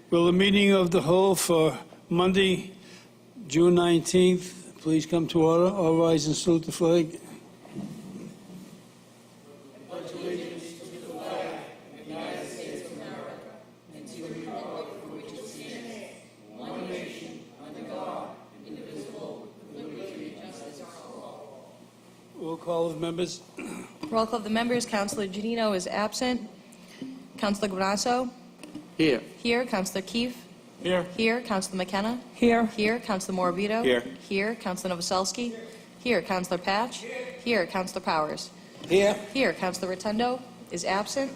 Will the meeting of the whole for Monday, June 19th, please come to order? All rise and salute the flag. Roll call of members. Roll call of the members. Councilor Janino is absent. Councilor Guanasso? Here. Here. Councilor Keefe? Here. Here. Councilor McKenna? Here. Here. Councilor Morabito? Here. Here. Councilor Novoselsky? Here. Councilor Patch? Here. Councilor Powers? Here. Here. Councilor Rotundo is absent.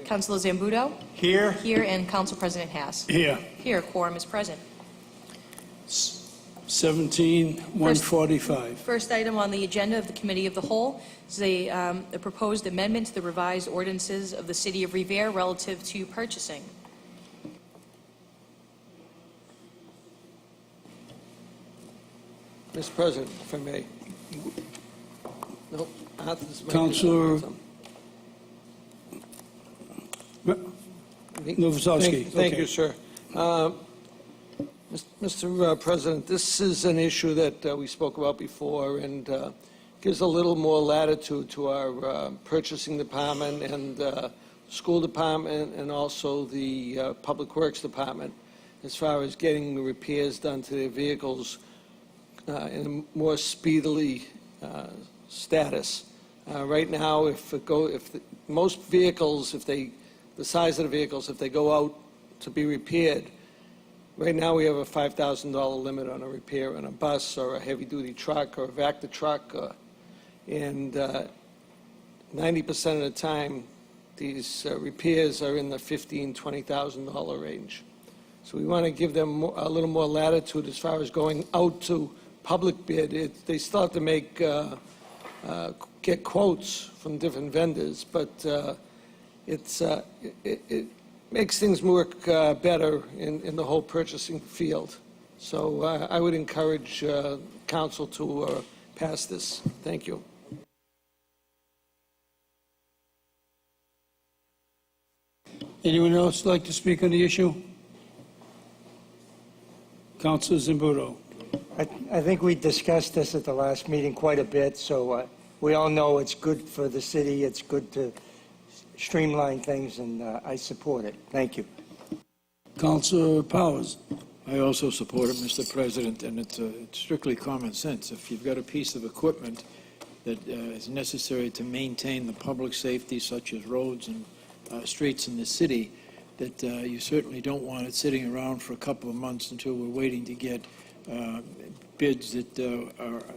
Councilor Zambudo? Here. Here. And Council President Haas? Here. Here. Quorum is present. 17-145. First item on the agenda of the Committee of the Whole is a proposed amendment to the revised ordinances of the City of Revere relative to purchasing. Mr. President, if I may. No, this might be- Councilor Novoselsky. Thank Okay. you, sir. Mr. President, this is an issue that we spoke about before and gives a little more latitude to our purchasing department and school department and also the Public Works Department as far as getting the repairs done to their vehicles in a more speedily status. Right now, most vehicles, the size of the vehicles, if they go out to be repaired, right now we have a $5,000 limit on a repair on a bus or a heavy-duty truck or a Vector truck, and 90% of the time, these repairs are in the $15,000, $20,000 range. So we want to give them a little more latitude as far as going out to public bid. They still have to get quotes from different vendors, but it makes things work better in the whole purchasing field. So I would encourage council to pass this. Thank you. Anyone else like to speak on the issue? Councilor Zambudo. I think we discussed this at the last meeting quite a bit, so we all know it's good for the city, it's good to streamline things, and I support it. Thank you. Councilor Powers. I also support it, Mr. President, and it's strictly common sense. If you've got a piece of equipment that is necessary to maintain the public safety, such as roads and streets in the city, that you certainly don't want it sitting around for a couple of months until we're waiting to get bids that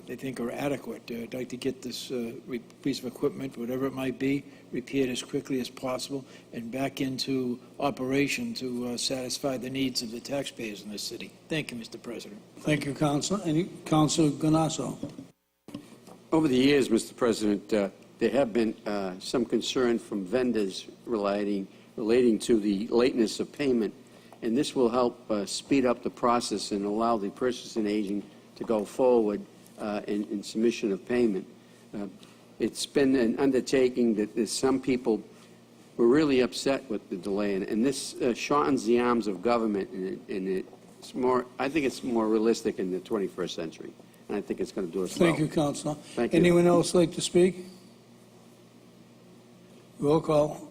they think are adequate. I'd like to get this piece of equipment, whatever it might be, repaired as quickly as possible and back into operation to satisfy the needs of the taxpayers in this city. Thank you, Mr. President. Thank you, Councilor. Councilor Guanasso. Over the years, Mr. President, there have been some concern from vendors relating to the lateness of payment, and this will help speed up the process and allow the purchasing agent to go forward in submission of payment. It's been an undertaking that some people were really upset with the delay, and this shortens the arms of government, and it's more. I think it's more realistic in the 21st century, and I think it's going to do us well. Thank you, Councilor. Thank you. Anyone else like to speak? Roll call.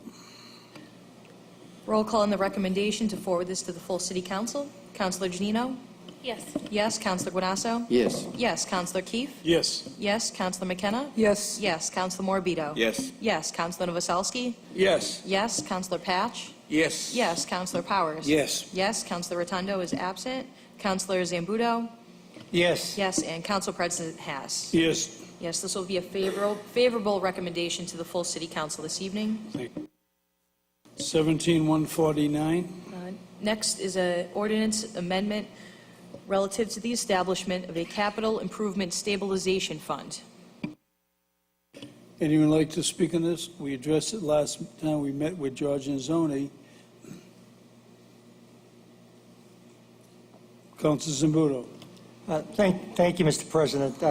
Roll call on the recommendation to forward this to the full City Council. Councilor Janino? Yes. Yes. Councilor Guanasso? Yes. Yes. Councilor Keefe? Yes. Yes. Councilor McKenna? Yes. Yes. Councilor Morabito? Yes. Yes. Councilor Novoselsky? Yes. Yes. Councilor Patch? Yes. Yes. Councilor Powers? Yes. Yes. Councilor Rotundo is absent. Councilor Zambudo? Yes. Yes. And Council President Haas? Yes. Yes, this will be a favorable recommendation to the full City Council this evening. 17-149. Next is an ordinance amendment relative to the establishment of a capital improvement stabilization fund. Anyone like to speak on this? We addressed it last time we met with George Anzoni. Councilor Zambudo. Thank you, Mr. President.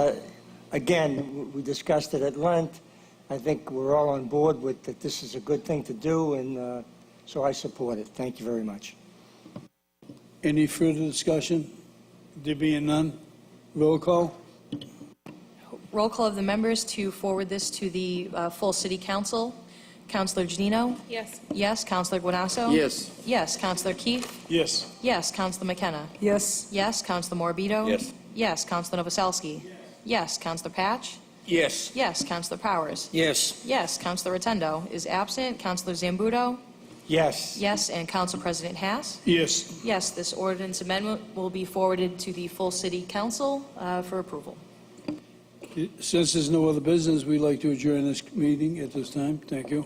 Again, we discussed it at length. I think we're all on board with that this is a good thing to do, and so I support it. Thank you very much. Any further discussion? There being none, roll call? Roll call of the members to forward this to the full city council. Counselor Janino? Yes. Yes. Counselor Guanasso? Yes. Yes. Counselor Keith? Yes. Yes. Counselor McKenna? Yes. Yes. Counselor Morbido? Yes. Yes. Counselor Novoselsky? Yes. Counselor Patch? Yes. Yes. Counselor Powers? Yes. Yes. Counselor Rotundo is absent. Counselor Zambudo? Yes. Yes. And Council President Haas? Yes. Yes. This ordinance amendment will be forwarded to the full city council for approval. Since there's no other business, we'd like to adjourn this meeting at this time. Thank you.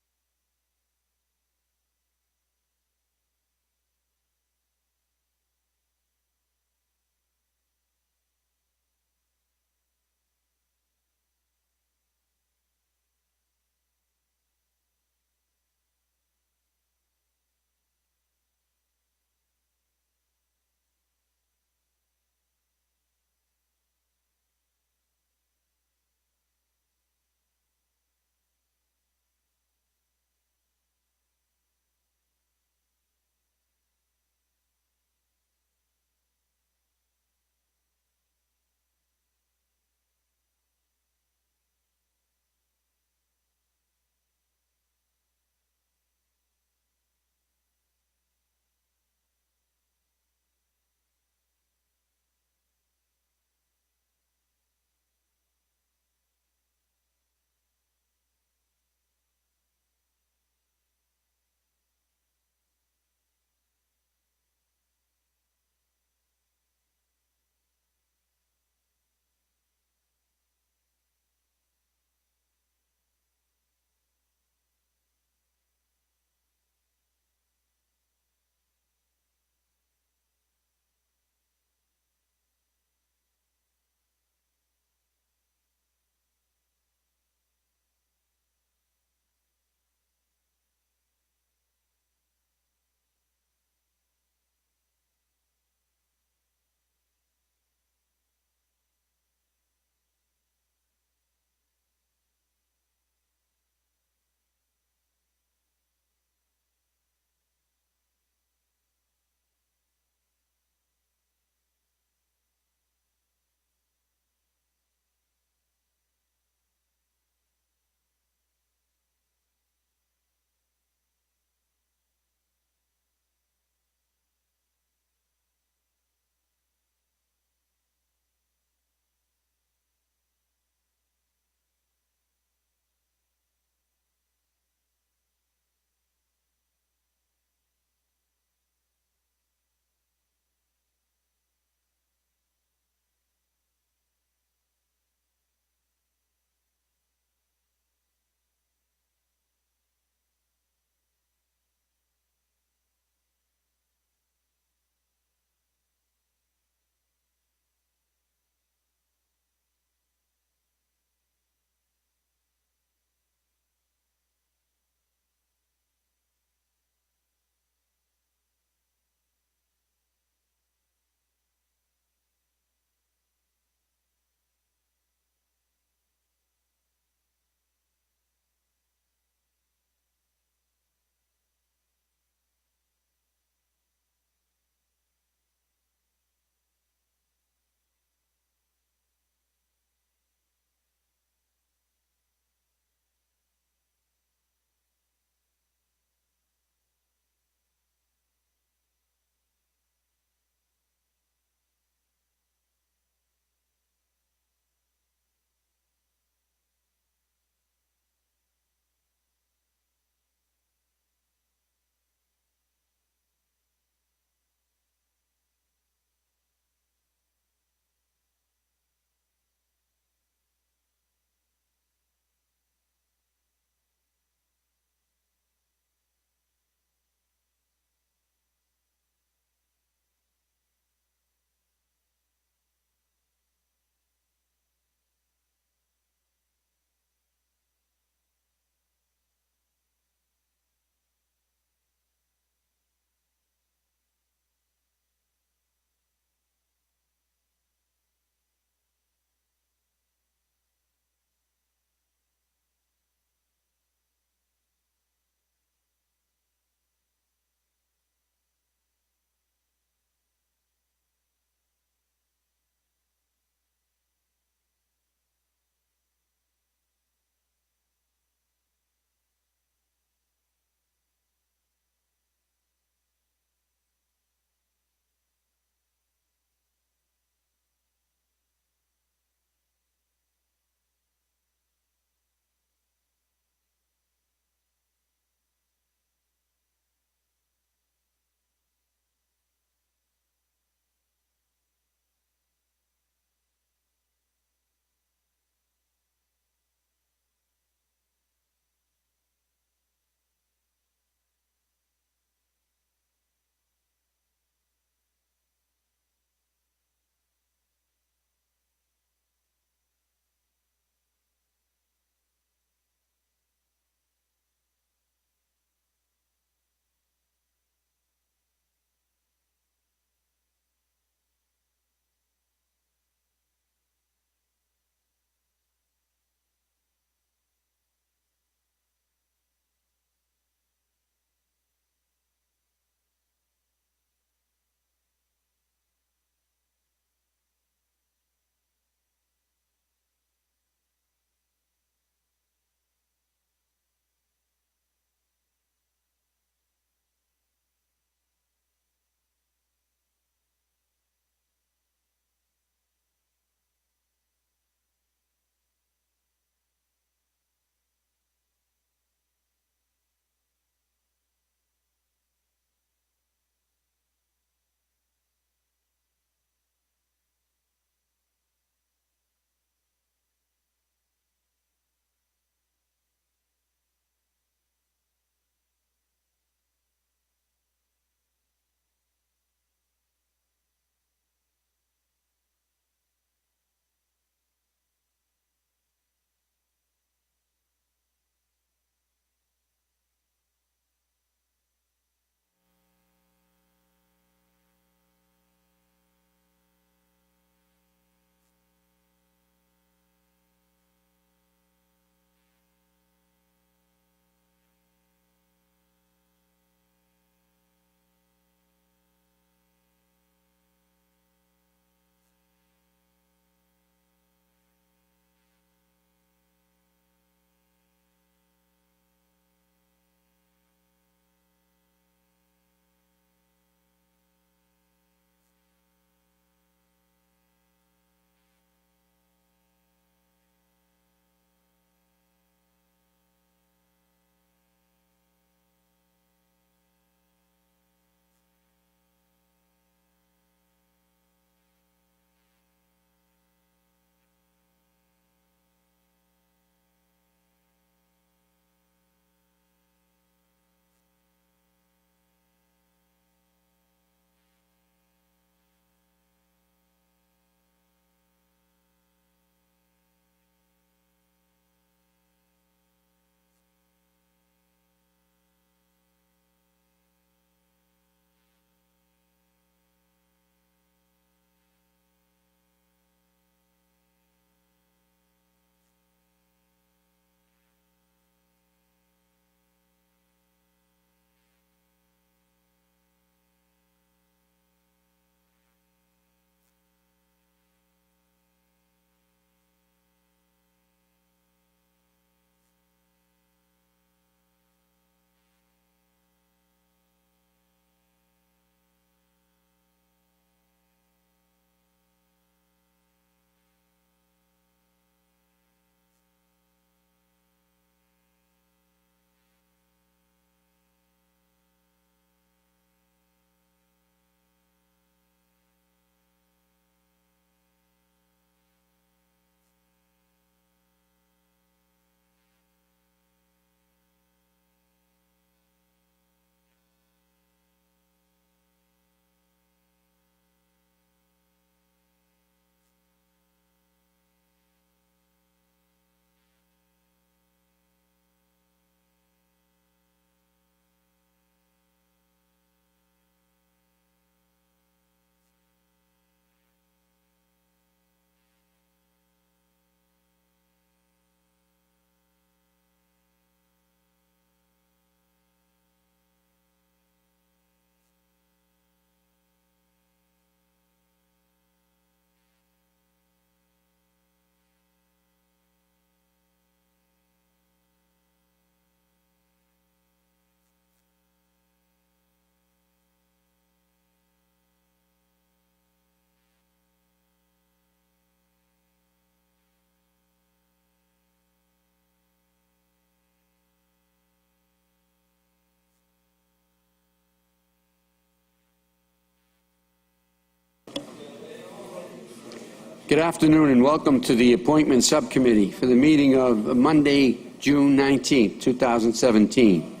Good afternoon and welcome to the Appointment Subcommittee for the meeting of Monday, June 19, 2017.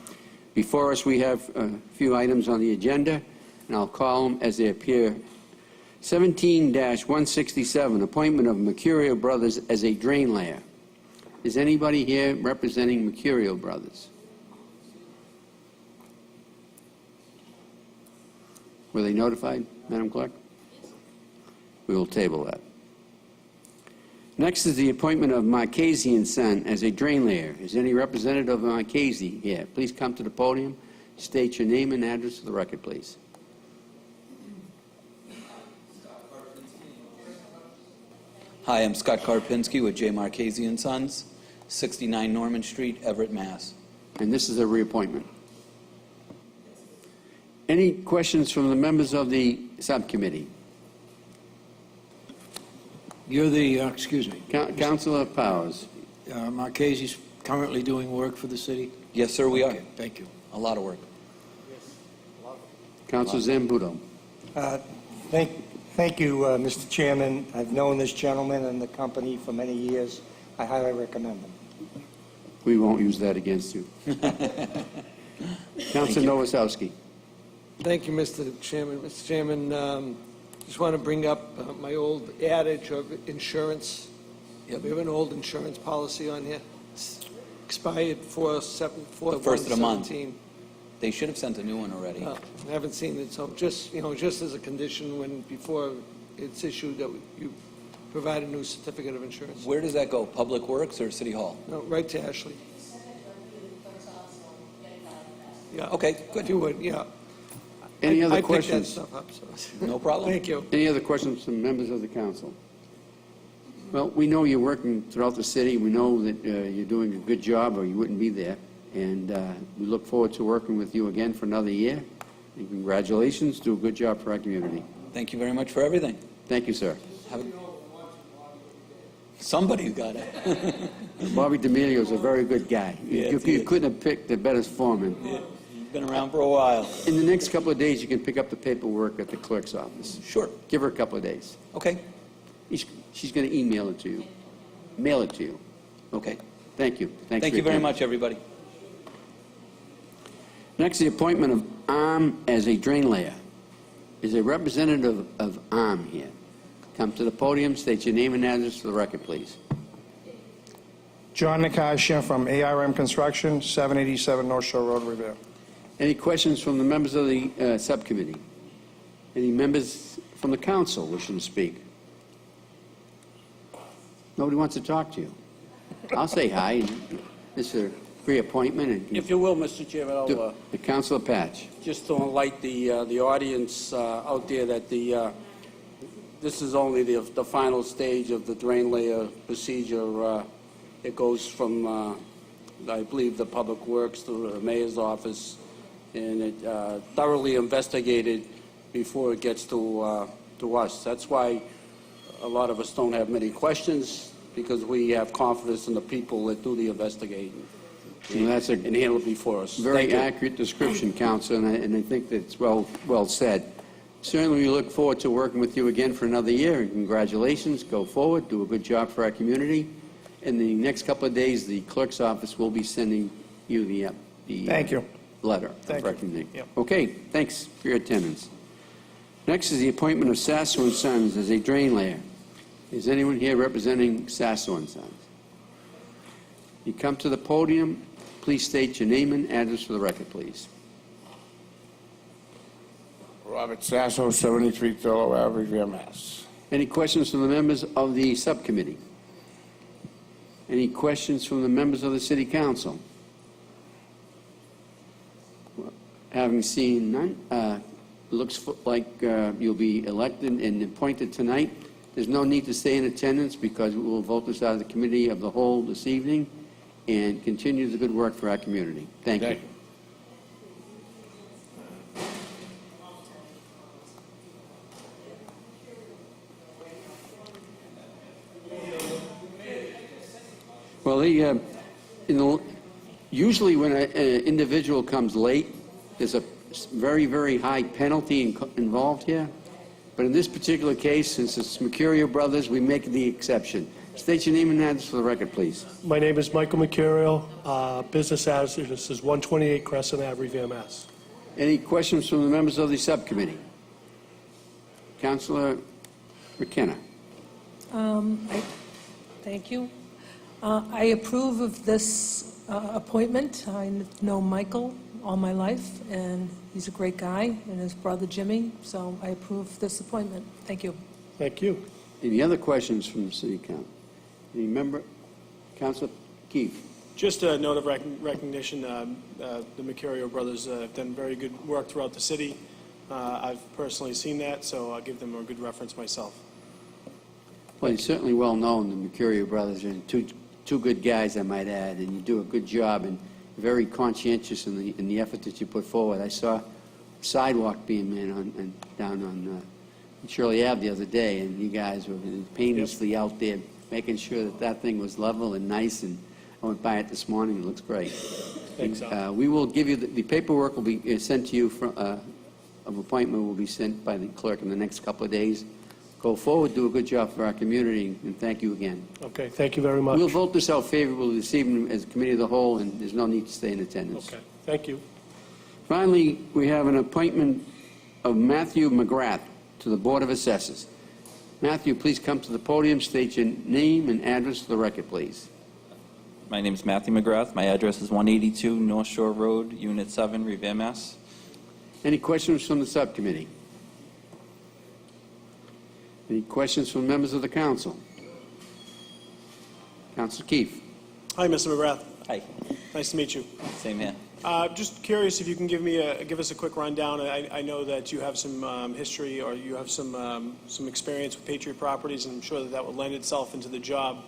Before us, we have a few items on the agenda, and I'll call them as they appear. 17-167, appointment of Mercurio Brothers as a drain layer. Is anybody here representing Mercurio Brothers? Were they notified, Madam Clerk? We will table that. Next is the appointment of Marchese and Son as a drain layer. Is any representative of Marchese here? Please come to the podium, state your name and address for the record, please. Hi, I'm Scott Karpinski with J. Marchese and Sons, 69 Norman Street, Everett, Mass. And this is a reappointment. Any questions from the members of the subcommittee? You're the, excuse me, Councilor Powers. Marchese's currently doing work for the city? Yes, sir, we are. Okay, thank you. A lot of work. Councilor Zambudo. Thank you, Mr. Chairman. I've known this gentleman and the company for many years. I highly recommend him. We won't use that against you. Councilor Novoselsky. Thank you, Mr. Chairman. Mr. Chairman, just want to bring up my old adage of insurance. Yep. We have an old insurance policy on here. It's expired 4/7/17. The first of the month. They should have sent a new one already. I haven't seen it, so just, just as a condition when, before it's issued, that you provide a new certificate of insurance. Where does that go? Public Works or City Hall? No, right to Ashley. Yeah. Okay, good. If you would, yeah. Any other I picked that questions? stuff up, so. No problem. Thank you. Any other questions from members of the council? Well, we know you're working throughout the city. We know that you're doing a good job or you wouldn't be there. And we look forward to working with you again for another year. And congratulations. Do a good job for our community. Thank you very much for everything. Thank you, sir. Somebody got it. Bobby D'Amelio is a very good guy. Yeah, You he is. couldn't have picked a better foreman. Yeah, you've been around for a while. In the next couple of days, you can pick up the paperwork at the clerk's office. Sure. Give her a couple of days. Okay. She's going to email it to you. Mail it to you. Okay. Thank you. Thanks Thank for you your very time. much, everybody. Next, the appointment of ARM as a drain layer. Is a representative of ARM here? Come to the podium, state your name and address for the record, please. John Nakasha from ARM Construction, 787 North Shore Road, Revere. Any questions from the members of the subcommittee? Any members from the council wishing to speak? Nobody wants to talk to you. I'll say hi. This is a reappointment. And If you will, Mr. Chairman, I'll the Councilor Patch. just to enlighten the audience out there that this is only the final stage of the drain layer procedure. It goes from, I believe, the Public Works to the mayor's office, and it thoroughly investigated before it gets to us. That's why a lot of us don't have many questions, because we have confidence in the people that do the investigating. Well, that's a and handle it before us. very Thank you. accurate description, Councilor, and I think that's well said. Certainly, we look forward to working with you again for another year, and congratulations. Go forward, do a good job for our community. In the next couple of days, the clerk's office will be sending you the Thank you. letter Thank of you. recommendation. Yep. Okay, thanks for your attendance. Next is the appointment of Sasso and Sons as a drain layer. Is anyone here representing Sasso and Sons? You come to the podium, please state your name and address for the record, please. Robert Sasso, 73 Thurlow Ave, Revere, Mass. Any questions from the members of the subcommittee? Any questions from the members of the city council? Having seen none, looks like you'll be elected and appointed tonight. There's no need to stay in attendance because we will vote this out of the committee of the whole this evening and continue the good work for our community. Thank you. Well, usually when an individual comes late, there's a very, very high penalty involved here. But in this particular case, since it's Mercurio Brothers, we make the exception. State your name and address for the record, please. My name is Michael Mercurio. Business address is 128 Crescent Ave, Revere, Mass. Any questions from the members of the subcommittee? Councilor McKenna. Thank you. I approve of this appointment. I know Michael all my life, and he's a great guy, and his brother Jimmy, so I approve this appointment. Thank you. Thank you. Any other questions from the city council? Any member? Councilor Keefe. Just a note of recognition, the Mercurio brothers have done very good work throughout the city. I've personally seen that, so I'll give them a good reference myself. Well, you're certainly well known, the Mercurio brothers, and two good guys, I might add, and you do a good job and very conscientious in the effort that you put forward. I saw a sidewalk being made down on Shirley Ave the other day, and you guys were painlessly out there making sure that thing was level and nice, and I went by it this morning. It looks great. Thanks, We will give you, the paperwork will be sent to you, of appointment will be sent by the clerk in the next couple of days. Go forward, do a good job for our community, and thank you again. Okay, thank you very much. We'll vote this out favorably this evening as a committee of the whole, and there's no need to stay in attendance. Okay, thank you. Finally, we have an appointment of Matthew McGrath to the Board of Assessors. Matthew, please come to the podium, state your name and address for the record, please. My name is Matthew McGrath. My address is 182 North Shore Road, Unit 7, Revere, Mass. Any questions from the subcommittee? Any questions from members of the council? Councilor Keefe. Hi, Mr. McGrath. Hi. Nice to meet you. Same here. Just curious if you can give us a quick rundown. I know that you have some history, or you have some experience with Patriot Properties, and I'm sure that would lend itself into the job.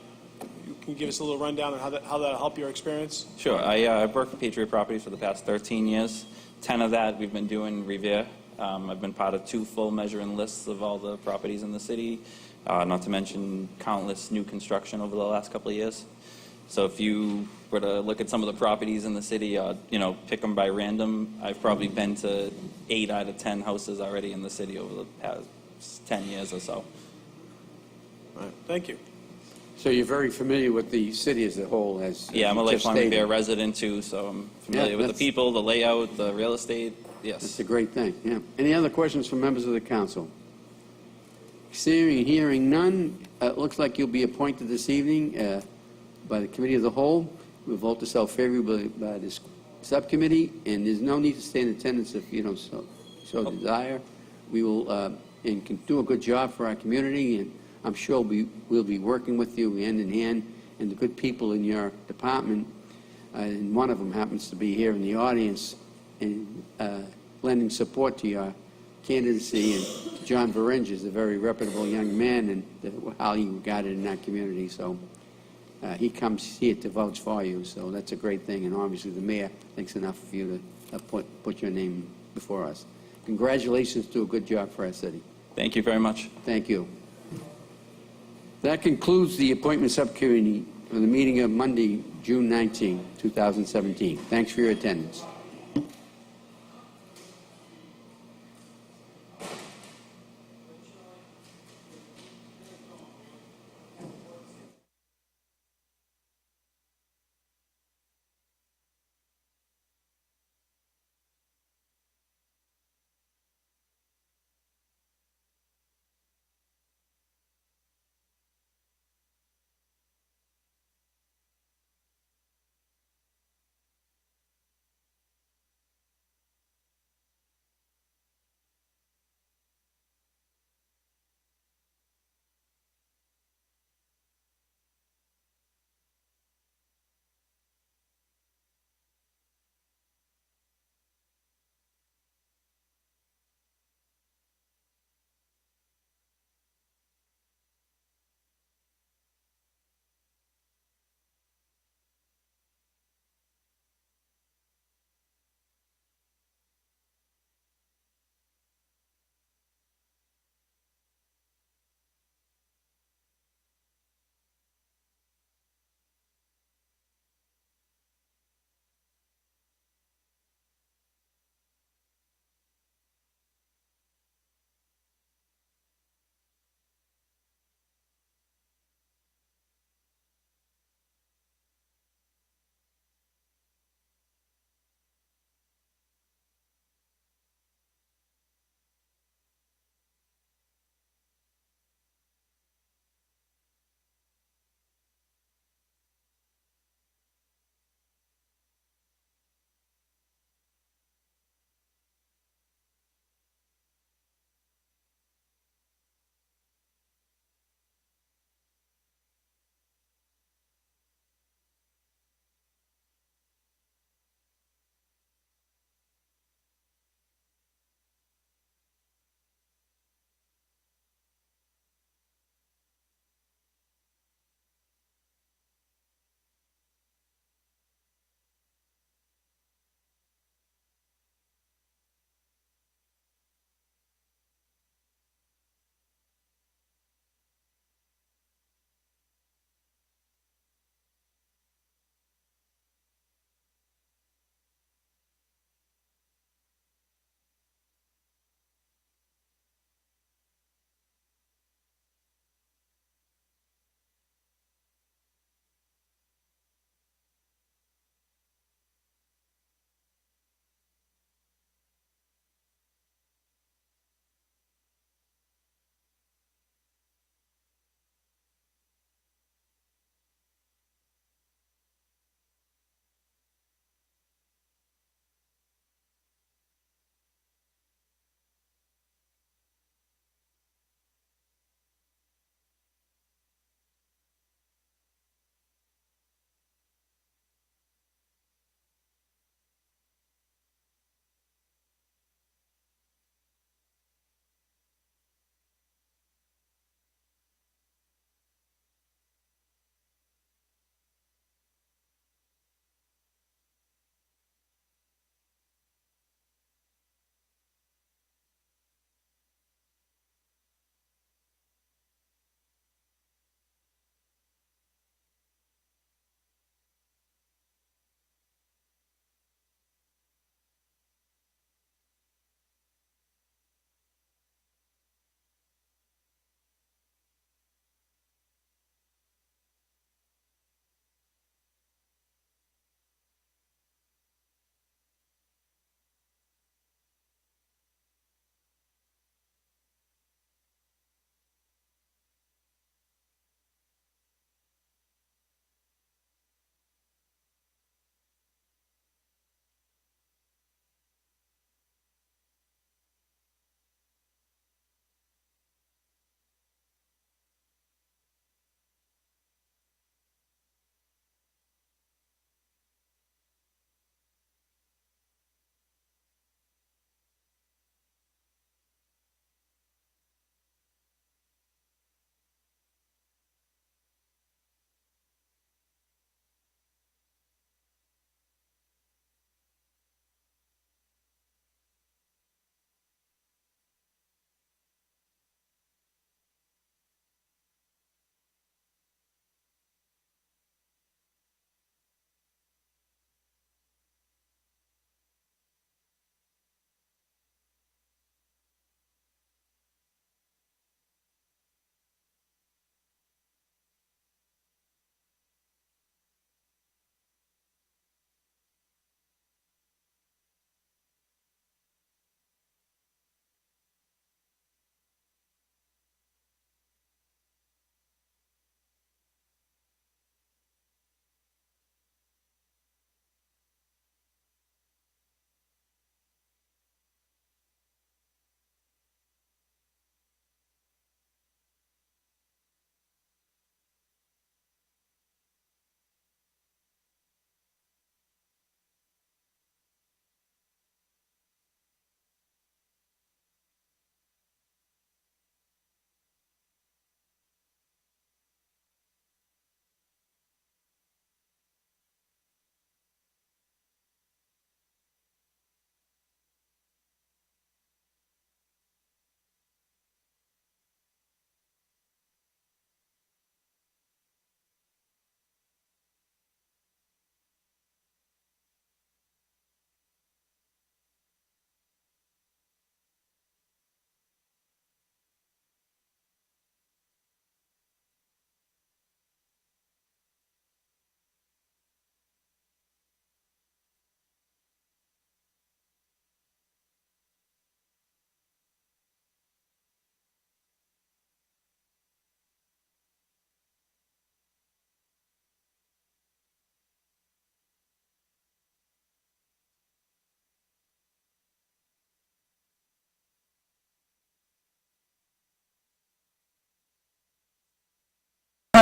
Can you give us a little rundown on how that'll help your experience? Sure. I've worked for Patriot Properties for the past 13 years. 10 of that we've been doing Revere. I've been part of 2 full measuring lists of all the properties in the city, not to mention countless new construction over the last couple of years. So if you were to look at some of the properties in the city, pick them by random, I've probably been to 8 out of 10 houses already in the city over the past 10 years or so. All right. Thank you. So you're very familiar with the city as a whole, as Yeah, I'm a you just lifelong stated. Revere resident too, so I'm familiar with the that's- people, the layout, the real estate. That's Yes. a great thing, yeah. Any other questions from members of the council? Seeing and hearing none, it looks like you'll be appointed this evening by the committee of the whole. We'll vote this out favorably by this subcommittee, and there's no need to stay in attendance if you don't so desire. We will and can do a good job for our community, and I'm sure we'll be working with you hand in hand, and the good people in your department, and one of them happens to be here in the audience, and lending support to your candidacy. And John Varenga is a very reputable young man and highly regarded in our community. So he comes here to vouch for you. So that's a great thing. And obviously the mayor thinks enough of you to put your name before us. Congratulations, do a good job for our city. Thank you very much. Thank you. That concludes the appointment subcommittee for the meeting of Monday, June 19, 2017. Thanks for your attendance.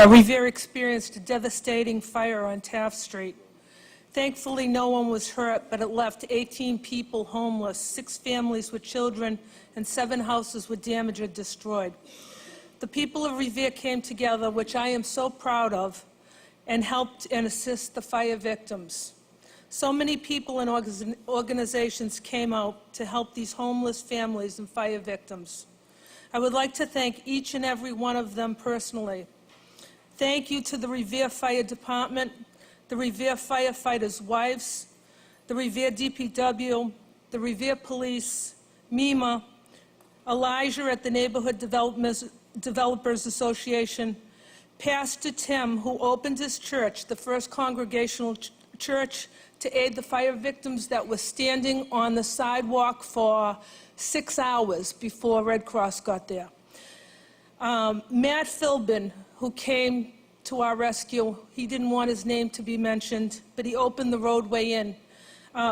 Revere experienced a devastating fire on Taft Street. Thankfully, no one was hurt, but it left 18 people homeless, 6 families with children, and 7 houses were damaged or destroyed. The people of Revere came together, which I am so proud of, and helped and assist the fire victims. So many people and organizations came out to help these homeless families and fire victims. I would like to thank each and every one of them personally. Thank you to the Revere Fire Department, the Revere firefighters' wives, the Revere DPW, the Revere Police, MEMA, Elijah at the Neighborhood Developers Association, Pastor Tim, who opened his church, the First Congregational Church, to aid the fire victims that were standing on the sidewalk for 6 hours before Red Cross got there. Matt Philbin, who came to our rescue. He didn't want his name to be mentioned, but he opened the roadway in.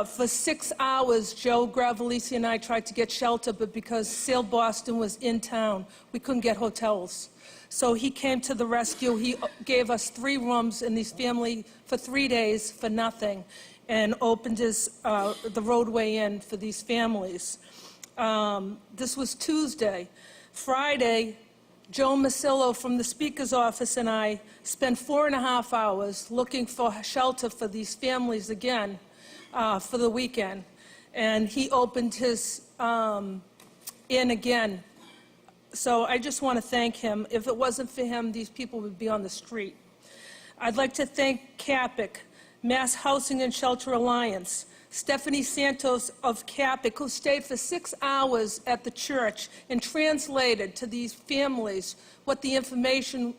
For 6 hours, Joe Gravelisi and I tried to get shelter, but because Sail Boston was in town, we couldn't get hotels. So he came to the rescue. He gave us 3 rooms in these family for 3 days for nothing, and opened the roadway in for these families. This was Tuesday. Friday, Joe Masillo from the Speaker's office and I spent 4.5 hours looking for shelter for these families again for the weekend. And he opened his inn again. So I just want to thank him. If it wasn't for him, these people would be on the street. I'd like to thank CAPIC, Mass Housing and Shelter Alliance, Stephanie Santos of CAPIC, who stayed for 6 hours at the church and translated to these families what information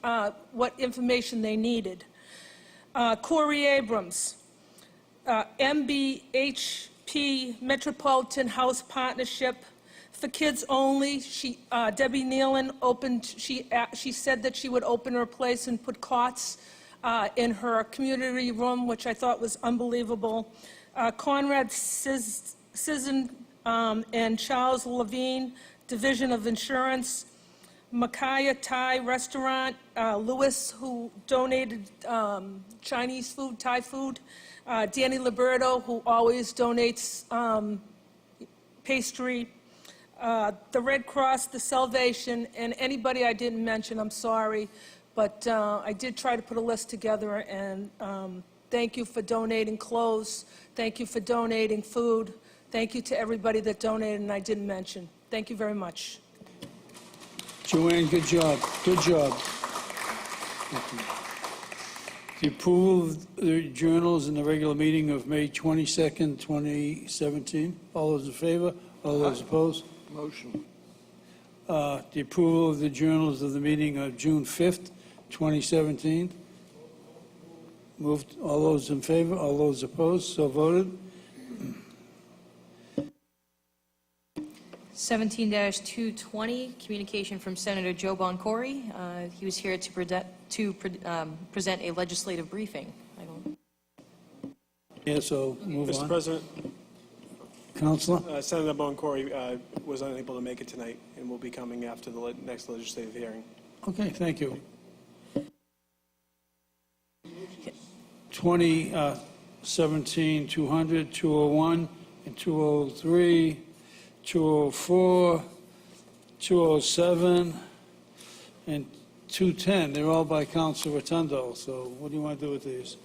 they needed. Corey Abrams, MBHP, Metropolitan House Partnership for Kids Only. Debbie Nealon opened, she said that she would open her place and put cots in her community room, which I thought was unbelievable. Conrad Sisson and Charles Levine, Division of Insurance. Makaya Thai Restaurant, Lewis, who donated Chinese food, Thai food. Danny Liberto, who always donates pastry. The Red Cross, the Salvation, and anybody I didn't mention, I'm sorry. But I did try to put a list together, and thank you for donating clothes. Thank you for donating food. Thank you to everybody that donated and I didn't mention. Thank you very much. Joanne, good job. Good job. The approval of the journals in the regular meeting of May 22nd, 2017. All those in favor? All those opposed? Motion. The approval of the journals of the meeting of June 5th, 2017. Moved. All those in favor? All those opposed? So voted. 17-220, communication from Senator Joe Boncory. He was here to present a legislative briefing. Yeah, so move on. Mr. President, Counselor? Senator Boncory was unable to make it tonight and will be coming after the next legislative hearing. Okay, thank you. 2017, 200, 201, and 203, 204, 207, and 210. They're all by Council Rotundo. So what do you want to do with these?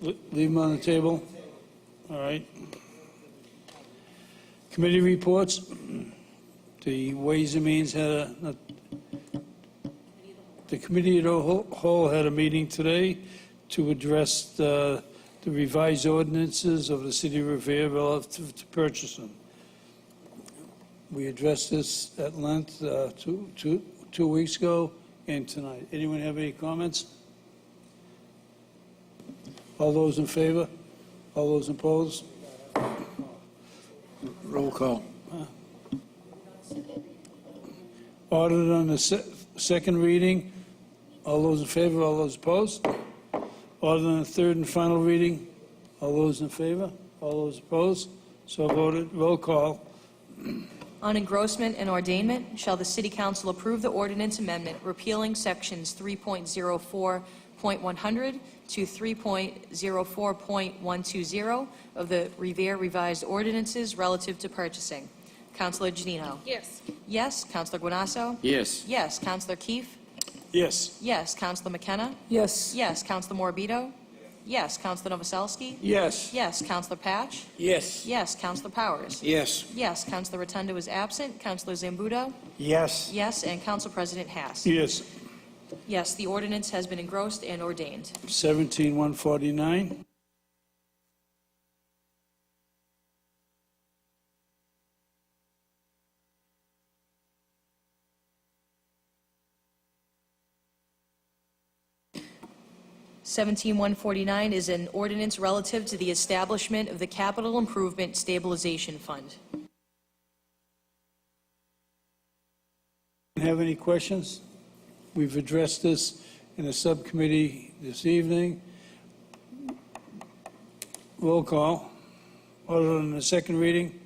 Leave them on the table? All right. Committee reports. The Ways and Means had the Committee of the Whole had a meeting today to address the revised ordinances of the City of Revere relative to purchasing. We addressed this at length 2 weeks ago and tonight. Anyone have any comments? All those in favor? All those opposed? Roll call. Ordered on the second reading. All those in favor? All those opposed? Ordered on the third and final reading. All those in favor? All those opposed? So voted. Roll call. On engrossment and ordainment, shall the City Council approve the ordinance amendment repealing sections 3.04.100 to 3.04.120 of the Revere Revised Ordinances relative to purchasing? Councilor Janino? Yes. Yes. Councilor Guanasso? Yes. Yes. Councilor Keefe? Yes. Yes. Councilor McKenna? Yes. Yes. Councilor Morbido? Yes. Councilor Novoselsky? Yes. Yes. Councilor Patch? Yes. Yes. Councilor Powers? Yes. Yes. Councilor Rotundo is absent. Councilor Zambudo? Yes. Yes. And Council President Haas? Yes. Yes, the ordinance has been engrossed and ordained. 17149. One 17149 is an ordinance relative to the establishment of the Capital Improvement Stabilization Fund. Have any questions? We've addressed this in a subcommittee this evening. Roll call. Order on the second reading.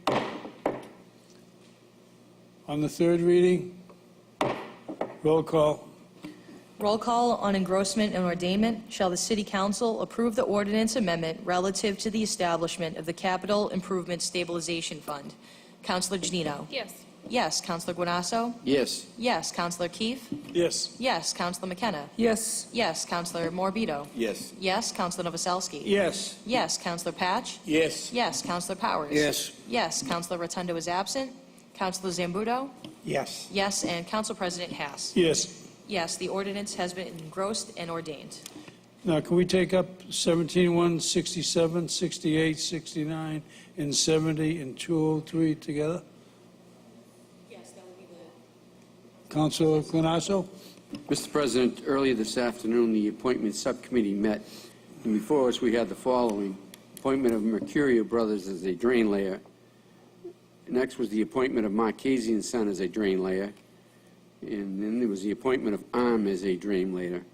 On the third reading. Roll call. Roll call on engrossment and ordainment. Shall the City Council approve the ordinance amendment relative to the establishment of the Capital Improvement Stabilization Fund? Councilor Janino? Yes. Yes. Councilor Guanasso? Yes. Yes. Councilor Keefe? Yes. Yes. Councilor McKenna? Yes. Yes. Councilor Morbido? Yes. Yes. Councilor Novoselsky? Yes. Yes. Councilor Patch? Yes. Yes. Councilor Powers? Yes. Yes. Councilor Rotundo is absent. Councilor Zambudo? Yes. Yes. And Council President Haas? Yes. Yes, the ordinance has been engrossed and ordained. Now, can we take up 171, 67, 68, 69, and 70, and 203 together? Yes, that would be the... Councilor Clinasso? Mr. President, earlier this afternoon, the Appointment Subcommittee met, and before us, we had the following: appointment of Mercurio Brothers as a drain layer. Next was the appointment of Marchese and Son as a drain layer. And then there was the appointment of Arm as a drain layer.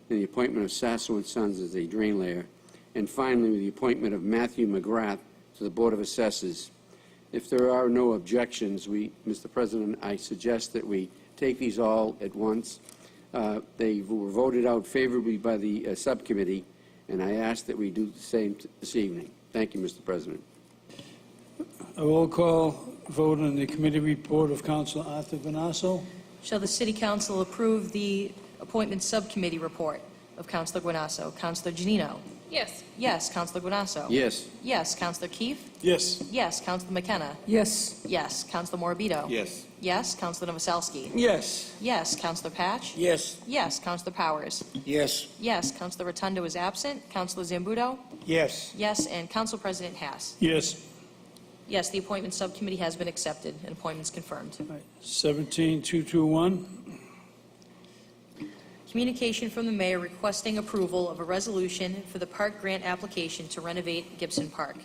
Then the appointment of Sasso and Sons as a drain layer. And finally, the appointment of Matthew McGrath to the Board of Assessors. If there are no objections, Mr. President, I suggest that we take these all at once. They were voted out favorably by the subcommittee, and I ask that we do the same this evening. Thank you, Mr. President. A roll call vote on the committee report of Councilor Arthur Guanasso. Shall the City Council approve the appointment subcommittee report of Councilor Guanasso? Councilor Janino? Yes. Yes. Councilor Guanasso? Yes. Yes. Councilor Keefe? Yes. Yes. Councilor McKenna? Yes. Yes. Councilor Morbido? Yes. Yes. Councilor Novoselsky? Yes. Yes. Councilor Patch? Yes. Yes. Councilor Powers? Yes. Yes. Councilor Rotundo is absent. Councilor Zambudo? Yes. Yes. And Council President Haas? Yes. Yes, the appointment subcommittee has been accepted and appointments confirmed. 17221. Communication from the mayor requesting approval of a resolution for the park grant application to renovate Gibson Park.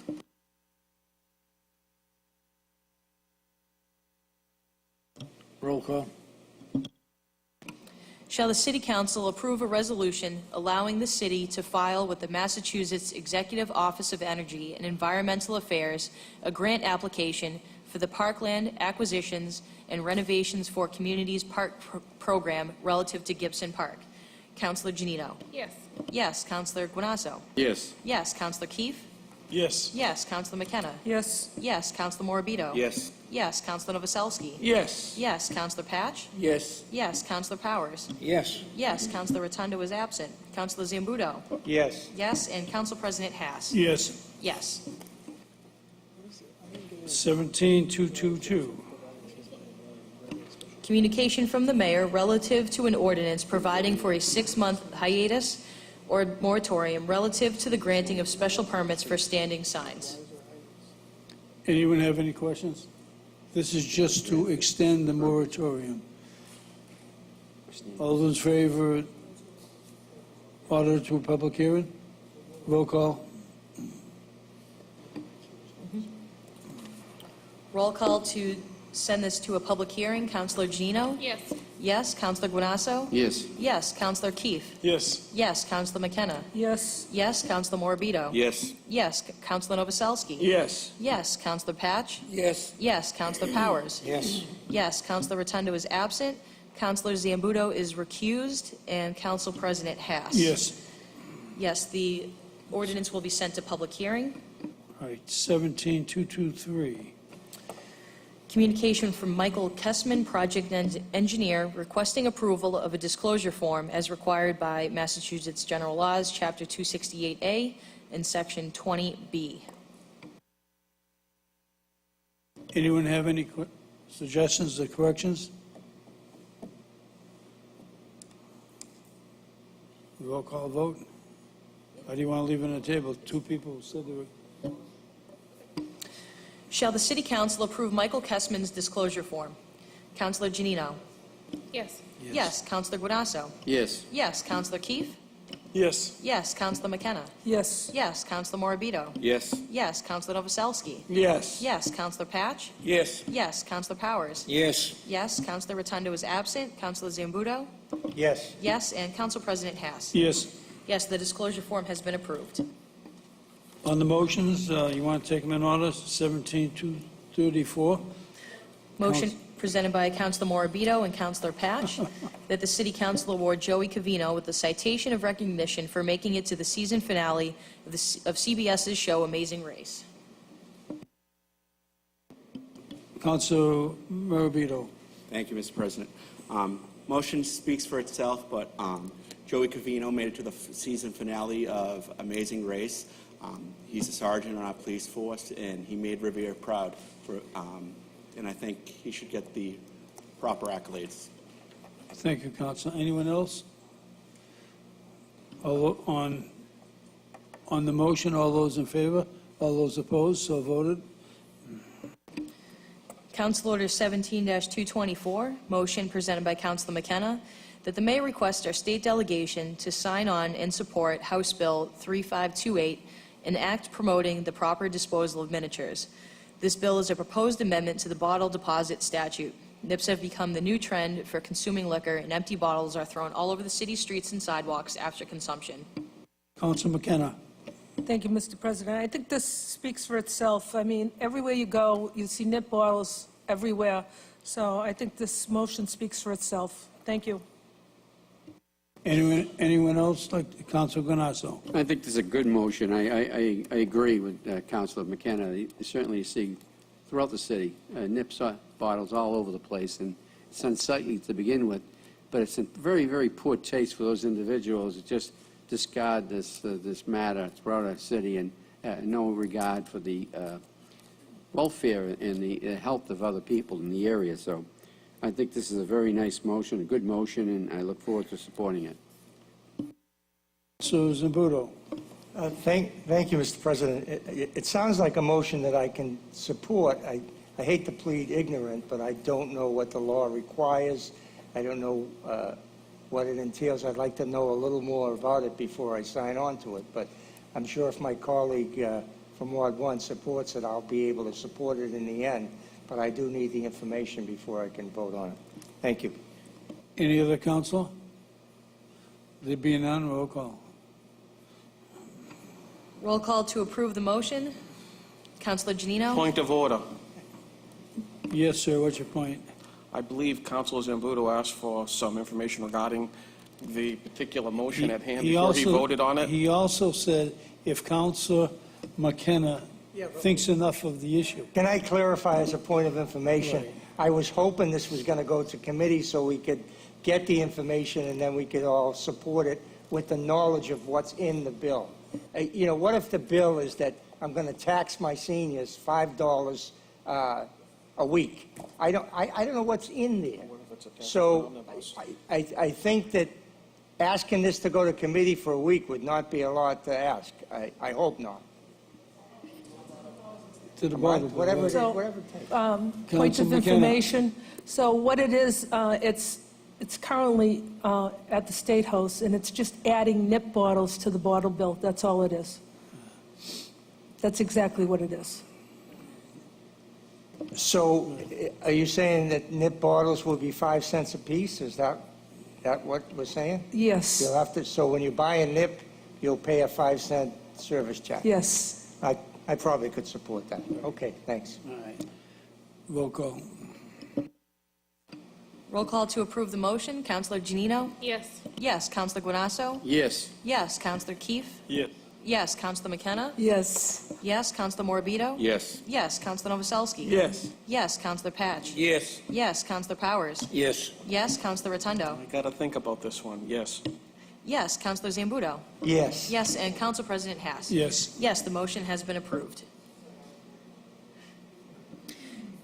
Roll call. Shall the City Council approve a resolution allowing the city to file with the Massachusetts Executive Office of Energy and Environmental Affairs a grant application for the Parkland Acquisitions and Renovations for Communities Park Program relative to Gibson Park? Councilor Janino? Yes. Yes. Councilor Guanasso? Yes. Yes. Councilor Keefe? Yes. Yes. Councilor McKenna? Yes. Yes. Councilor Morbido? Yes. Yes. Councilor Novoselsky? Yes. Yes. Councilor Patch? Yes. Yes. Councilor Powers? Yes. Yes. Councilor Rotundo is absent. Councilor Zambudo? Yes. Yes. And Council President Haas? Yes. Yes. 17222. Communication from the mayor relative to an ordinance providing for a 6-month hiatus or moratorium relative to the granting of special permits for standing signs. Anyone have any questions? This is just to extend the moratorium. All those in favor, order to a public hearing? Roll call. Roll call to send this to a public hearing. Councilor Janino? Yes. Yes. Counselor Guanasso? Yes. Yes. Counselor Keefe? Yes. Yes. Counselor McKenna? Yes. Yes. Counselor Morabito? Yes. Yes. Counselor Novoselsky? Yes. Yes. Counselor Patch? Yes. Yes. Counselor Powers? Yes. Yes. Counselor Rotundo is absent. Counselor Zambudo is recused, and Council President Haas. Yes. Yes, the ordinance will be sent to public hearing. All right, 17223. Communication from Michael Kessman, project engineer, requesting approval of a disclosure form as required by Massachusetts General Laws, Chapter 268A and Section 20B. Anyone have any suggestions or corrections? Roll call vote? How do you want to leave it on the table? Two people said they were... Shall the City Council approve Michael Kessman's disclosure form? Councilor Janino? Yes. Yes. Counselor Guanasso? Yes. Yes. Counselor Keefe? Yes. Yes. Counselor McKenna? Yes. Yes. Counselor Morabito? Yes. Yes. Counselor Novoselsky? Yes. Yes. Counselor Patch? Yes. Yes. Counselor Powers? Yes. Yes. Counselor Rotundo is absent. Counselor Zambudo? Yes. Yes. And Council President Haas? Yes. Yes, the disclosure form has been approved. On the motions, you want to take them in order? 17234. Motion presented by Counselor Morabito and Counselor Patch that the City Council award Joey Covino with the citation of recognition for making it to the season finale of CBS's show Amazing Race. Councilor Morabito. Thank you, Mr. President. Motion speaks for itself, but Joey Covino made it to the season finale of Amazing Race. He's a sergeant on our police force, and he made Revere proud. And I think he should get the proper accolades. Thank you, Councilor. Anyone else? On the motion, all those in favor? All those opposed? So voted. Council Order 17-224, motion presented by Counselor McKenna, that the mayor request our state delegation to sign on and support House Bill 3528, an act promoting the proper disposal of miniatures. This bill is a proposed amendment to the bottle deposit statute. Nips have become the new trend for consuming liquor, and empty bottles are thrown all over the city streets and sidewalks after consumption. Councilor McKenna. Thank you, Mr. President. I think this speaks for itself. I mean, everywhere you go, you see nip bottles everywhere. So I think this motion speaks for itself. Thank you. Anyone else like Councilor Ganasso? I think this is a good motion. I agree with Councilor McKenna. You certainly see throughout the city nips bottles all over the place, and it's unsightly to begin with, but it's in very, very poor taste for those individuals that just discard this matter throughout our city and no regard for the welfare and the health of other people in the area. So I think this is a very nice motion, a good motion, and I look forward to supporting it. So Zambudo. Thank you, Mr. President. It sounds like a motion that I can support. I hate to plead ignorant, but I don't know what the law requires. I don't know what it entails. I'd like to know a little more about it before I sign on to it. But I'm sure if my colleague from Ward 1 supports it, I'll be able to support it in the end. But I do need the information before I can vote on it. Thank you. Any other council? There being none, roll call. Roll call to approve the motion. Councilor Janino? Point of order. Yes, sir, what's your point? I believe Councilor Zambudo asked for some information regarding the particular motion at hand before he voted on it. He also said if Councilor McKenna thinks enough of the issue. Can I clarify as a point of information? Right. I was hoping this was going to go to committee so we could get the information and then we could all support it with the knowledge of what's in the bill. You know, what if the bill is that I'm going to tax my seniors $5 a week? I don't know what's in there. So I think that asking this to go to committee for a week would not be a lot to ask. I hope not. To the bottom. Whatever it is, So, whatever it takes. Point Councilor of McKenna. information. So what it is, it's currently at the State House, and it's just adding nip bottles to the bottle bill. That's all it is. That's exactly what it is. So are you saying that nip bottles will be 5 cents apiece? Is that what we're saying? Yes, You'll have to, so when you buy a nip, you'll pay a 5-cent service check? yes. I probably could support that. Okay, thanks. All right. Roll call. Roll call to approve the motion. Counselor Janino? Yes. Yes. Counselor Guanasso? Yes. Yes. Counselor Keefe? Yes. Yes. Counselor McKenna? Yes. Yes. Counselor Morabito? Yes. Yes. Counselor Novoselsky? Yes. Yes. Counselor Patch? Yes. Yes. Counselor Powers? Yes. Yes. Counselor Rotundo? I got to think about this one, yes. Yes. Counselor Zambuto? Yes. Yes. And Council President Haas? Yes. Yes, the motion has been approved.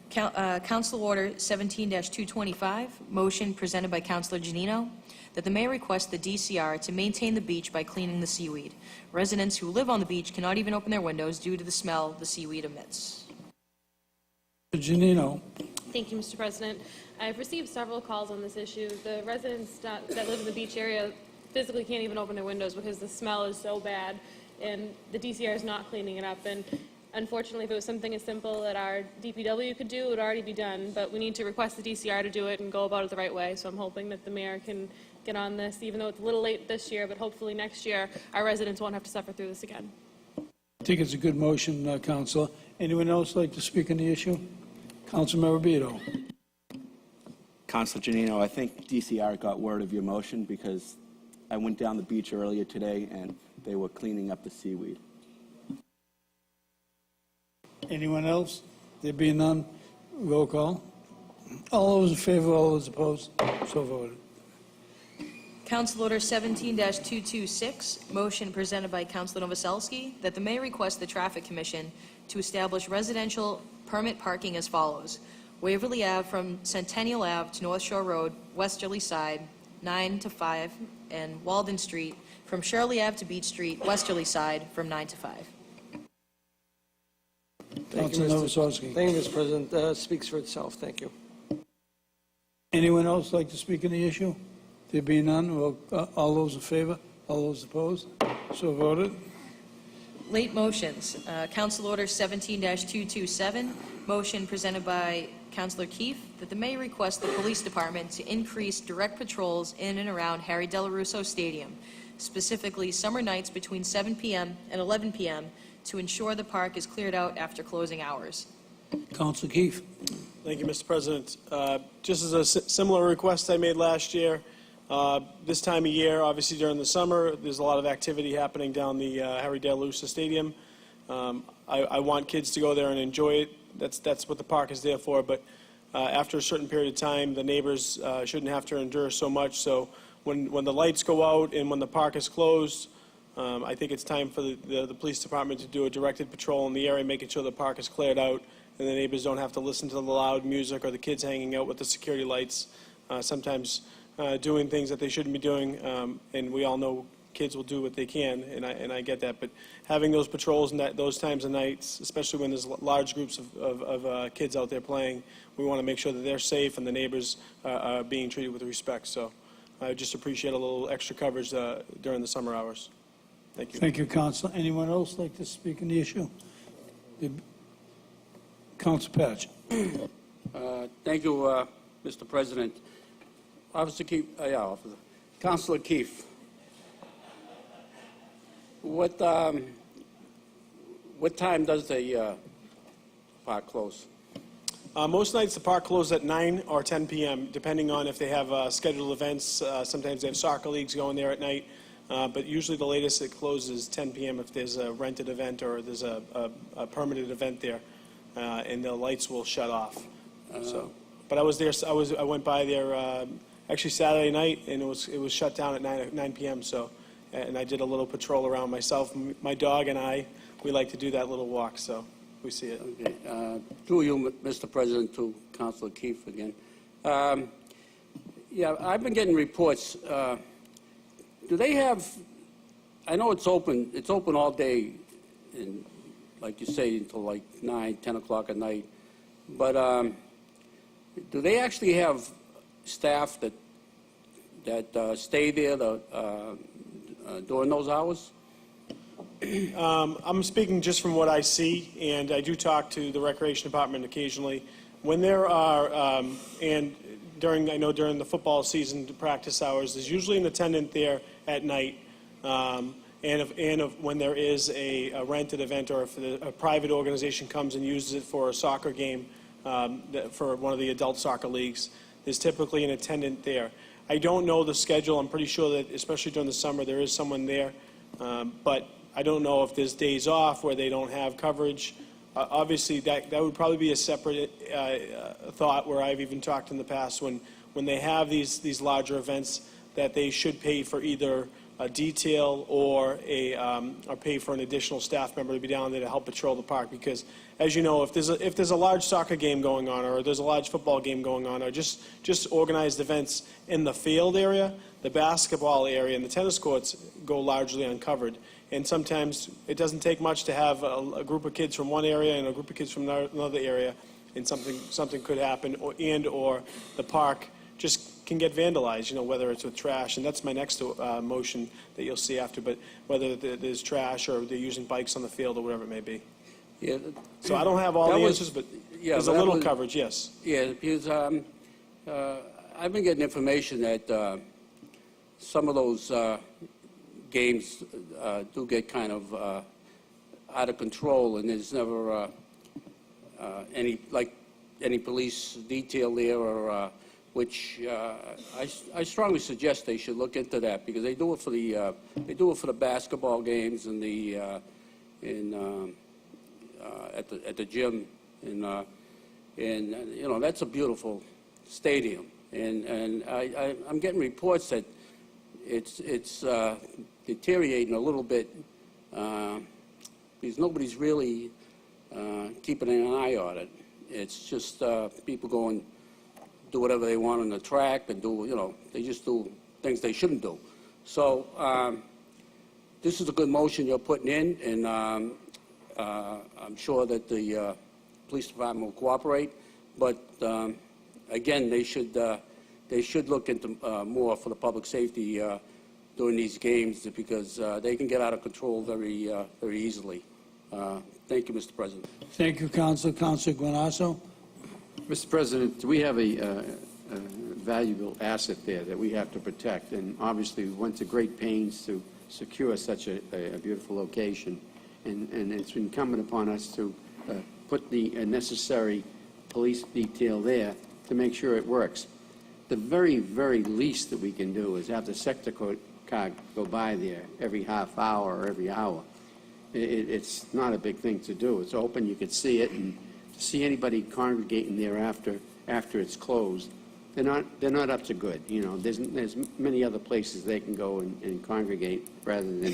Council Order 17-225, motion presented by Councilor Janino, that the mayor request the DCR to maintain the beach by cleaning the seaweed. Residents who live on the beach cannot even open their windows due to the smell the seaweed emits. Janino. Thank you, Mr. President. I've received several calls on this issue. The residents that live in the beach area physically can't even open their windows because the smell is so bad, and the DCR is not cleaning it up. And unfortunately, if it was something as simple that our DPW could do, it would already be done. But we need to request the DCR to do it and go about it the right way. So I'm hoping that the mayor can get on this, even though it's a little late this year, but hopefully next year our residents won't have to suffer through this again. I think it's a good motion, Counselor. Anyone else like to speak on the issue? Counselor Morabito. Councilor Janino, I think DCR got word of your motion because I went down the beach earlier today and they were cleaning up the seaweed. Anyone else? There being none, roll call. All those in favor, all those opposed, so voted. Council Order 17-226, motion presented by Councilor Novoselsky, that the mayor request the Traffic Commission to establish residential permit parking as follows. Waverly Ave from Centennial Ave to North Shore Road, westerly side, 9 to 5, and Walden Street from Shirley Ave to Beach Street, westerly side, from 9 to 5. Thank you, Councilor Mr. Novoselsky. Thank you, Mr. President. Speaks for itself. Thank you. Anyone else like to speak on the issue? There being none, all those in favor, all those opposed, so voted. Late motions. Council Order 17-227, motion presented by Councilor Keefe, that the mayor request the police department to increase direct patrols in and around Harry Delarusso Stadium, specifically summer nights between 7 p.m. and 11 p.m., to ensure the park is cleared out after closing hours. Councilor Keefe. Thank you, Mr. President. Just as a similar request I made last year, this time of year, obviously during the summer, there's a lot of activity happening down the Harry Delarusso Stadium. I want kids to go there and enjoy it. That's what the park is there for. But after a certain period of time, the neighbors shouldn't have to endure so much. So when the lights go out and when the park is closed, I think it's time for the police department to do a directed patrol in the area, making sure the park is cleared out and the neighbors don't have to listen to the loud music or the kids hanging out with the security lights, sometimes doing things that they shouldn't be doing. And we all know kids will do what they can, and I get that. But having those patrols and those times of nights, especially when there's large groups of kids out there playing, we want to make sure that they're safe and the neighbors are being treated with respect. So I just appreciate a little extra coverage during the summer hours. Thank you. Thank you, Councilor. Anyone else like to speak on the issue? Councilor Patch. Thank you, Mr. President. Officer Keefe, Councilor Keefe, what time does the park close? Most nights the park closes at 9 or 10 p.m., depending on if they have scheduled events. Sometimes they have soccer leagues going there at night. But usually the latest it closes 10 p.m. if there's a rented event or there's a permanent event there, and the lights will shut off. But I was there. I went by there actually Saturday night, and it was shut down at 9 p.m. So, and I did a little patrol around myself. My dog and I, we like to do that little walk. So we see it. Okay. Through you, Mr. President, to Councilor Keefe again. Yeah, I've been getting reports. Do they have, I know it's open all day, and like you say, until like 9, 10 o'clock at night, but do they actually have staff that stay there during those hours? I'm speaking just from what I see, and I do talk to the Recreation Department occasionally. When there are, I know during the football season, practice hours, there's usually an attendant there at night. When there is a rented event, or if a private organization comes and uses it for a soccer game, for one of the adult soccer leagues, there's typically an attendant there. I don't know the schedule. I'm pretty sure that, especially during the summer, there is someone there. But I don't know if there's days off where they don't have coverage. Obviously, that would probably be a separate thought, where I've even talked in the past when they have these larger events, that they should pay for either a detail or pay for an additional staff member to be down there to help patrol the park. Because, as you know, if there's a large soccer game going on, or there's a large football game going on, or just organized events in the field area, the basketball area and the tennis courts go largely uncovered. And sometimes it doesn't take much to have a group of kids from one area and a group of kids from another area, and something could happen, or the park just can get vandalized, whether it's with trash. And that's my next motion that you'll see after, but whether there's trash or they're using bikes on the field or whatever it may be. Yeah. So I don't have all the answers, but there's a little coverage, yes. Yeah, because I've been getting information that some of those games do get kind of out of control, and there's never any police detail there, or which I strongly suggest they should look into that, because they do it for the basketball games and at the gym, and that's a beautiful stadium, and I'm getting reports that it's deteriorating a little bit, because nobody's really keeping an eye on it. It's just people going, do whatever they want on the track, and they just do things they shouldn't do. So this is a good motion you're putting in, and I'm sure that the police department will cooperate. But again, they should look into more for the public safety during these games, because they can get out of control very easily. Thank you, Mr. President. Thank you, Councilor. Councilor Guanasso? Mr. President, we have a valuable asset there that we have to protect, and obviously we went to great pains to secure such a beautiful location, and it's incumbent upon us to put the necessary police detail there to make sure it works. The very, very least that we can do is have the sector car go by there every half hour or every hour. It's not a big thing to do. It's open, you could see it, and to see anybody congregating there after it's closed, they're not up to good. There's many other places they can go and congregate rather than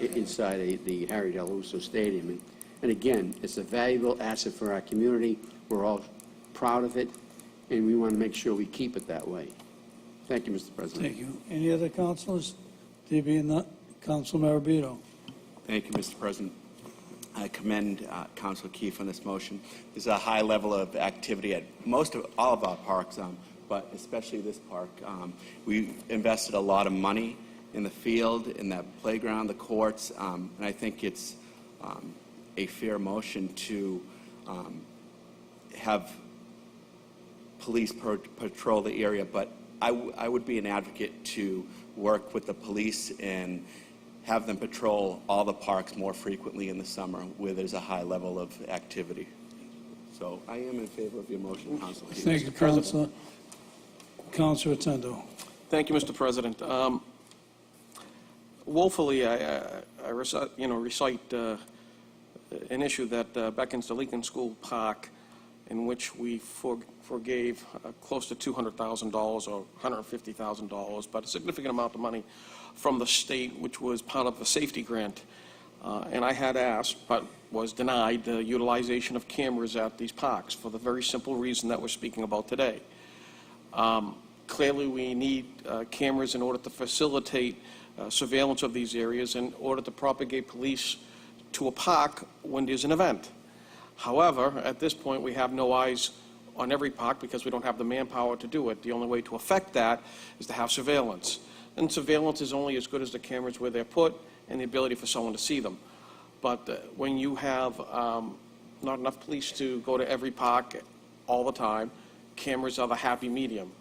inside the Harry Del Uso Stadium. And again, it's a valuable asset for our community. We're all proud of it, and we want to make sure we keep it that way. Thank you, Mr. President. Thank you. Any other councilors? There being none, Councilor Marabito. Thank you, Mr. President. I commend Councilor Keefe on this motion. There's a high level of activity at all of our parks, but especially this park. We invested a lot of money in the field, in that playground, the courts, and I think it's a fair motion to have police patrol the area, but I would be an advocate to work with the police and have them patrol all the parks more frequently in the summer where there's a high level of activity. So I am in favor of your motion, Councilor. Thank you, Councilor. Councilor Rotundo. Thank you, Mr. President. Woefully, I recite an issue that beckons to Lincoln School Park, in which we forgave close to $200,000 or $150,000, but a significant amount of money from the state, which was part of the safety grant. And I had asked, but was denied, the utilization of cameras at these parks for the very simple reason that we're speaking about today. Clearly, we need cameras in order to facilitate surveillance of these areas, in order to propagate police to a park when there's an event. However, at this point, we have no eyes on every park because we don't have the manpower to do it. The only way to affect that is to have surveillance. And surveillance is only as good as the cameras where they're put and the ability for someone to see them. but when you have not enough police to go to every park all the time, cameras are the happy medium.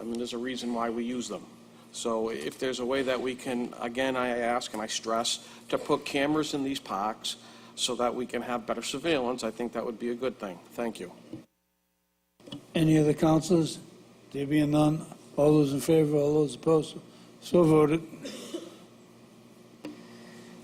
And there's a reason why we use them. So if there's a way that we can, again, I ask and I stress, to put cameras in these parks so that we can have better surveillance, I think that would be a good thing. Thank you. Any other councilors? There being none, all those in favor, all those opposed, so voted.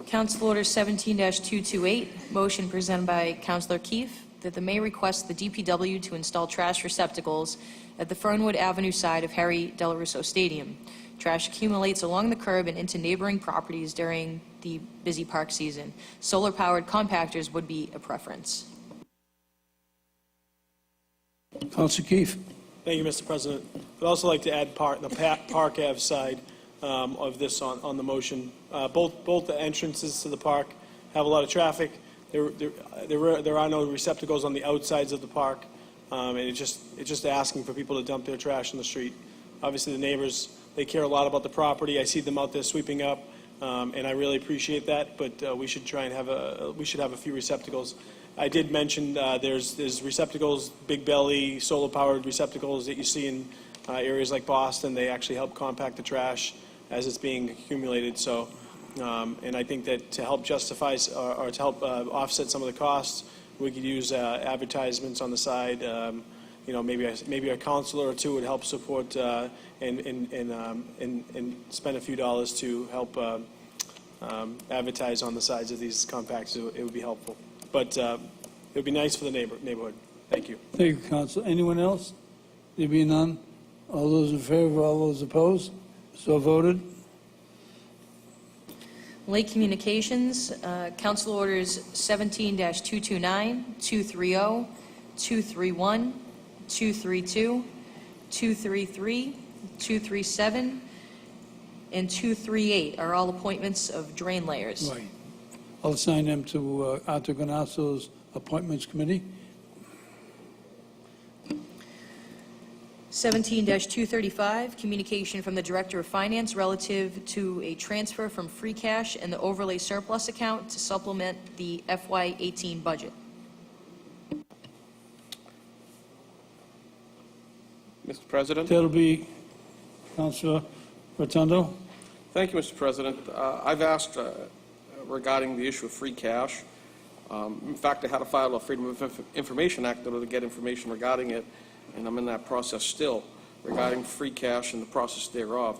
Council Order 17-228, motion presented by Councilor Keefe, that the mayor request the DPW to install trash receptacles at the Fernwood Avenue side of Harry Delarusso Stadium. Trash accumulates along the curb and into neighboring properties during the busy park season. Solar-powered compactors would be a preference. Councilor Keefe. Thank you, Mr. President. I'd also like to add the Park Ave side of this on the motion. Both the entrances to the park have a lot of traffic. There are no receptacles on the outsides of the park, and it's just asking for people to dump their trash in the street. Obviously, the neighbors, they care a lot about the property. I see them out there sweeping up, and I really appreciate that. But we should try and have a few receptacles. I did mention there's receptacles, Big Belly, solar-powered receptacles that you see in areas like Boston. They actually help compact the trash as it's being accumulated. So, and I think that to help justify or to help offset some of the costs, we could use advertisements on the side. Maybe a counselor or two would help support and spend a few dollars to help advertise on the sides of these compacts. It would be helpful. But it would be nice for the neighborhood. Thank you. Thank you, Council. Anyone else? There being none, all those in favor, all those opposed, so voted. Lake Communications, Council Orders 17-229, 230, 231, 232, 233, 237, and 238 are all appointments of drain layers. Right. I'll assign them to Arthur Ganasso's Appointments Committee. 17-235, communication from the Director of Finance relative to a transfer from free cash and the overlay surplus account to supplement the FY18 budget. Mr. President? That'll be Councilor Rotundo. Thank you, Mr. President. I've asked regarding the issue of free cash. In fact, I had to file a Freedom of Information Act in order to get information regarding it, and I'm in that process still, regarding free cash and the process thereof.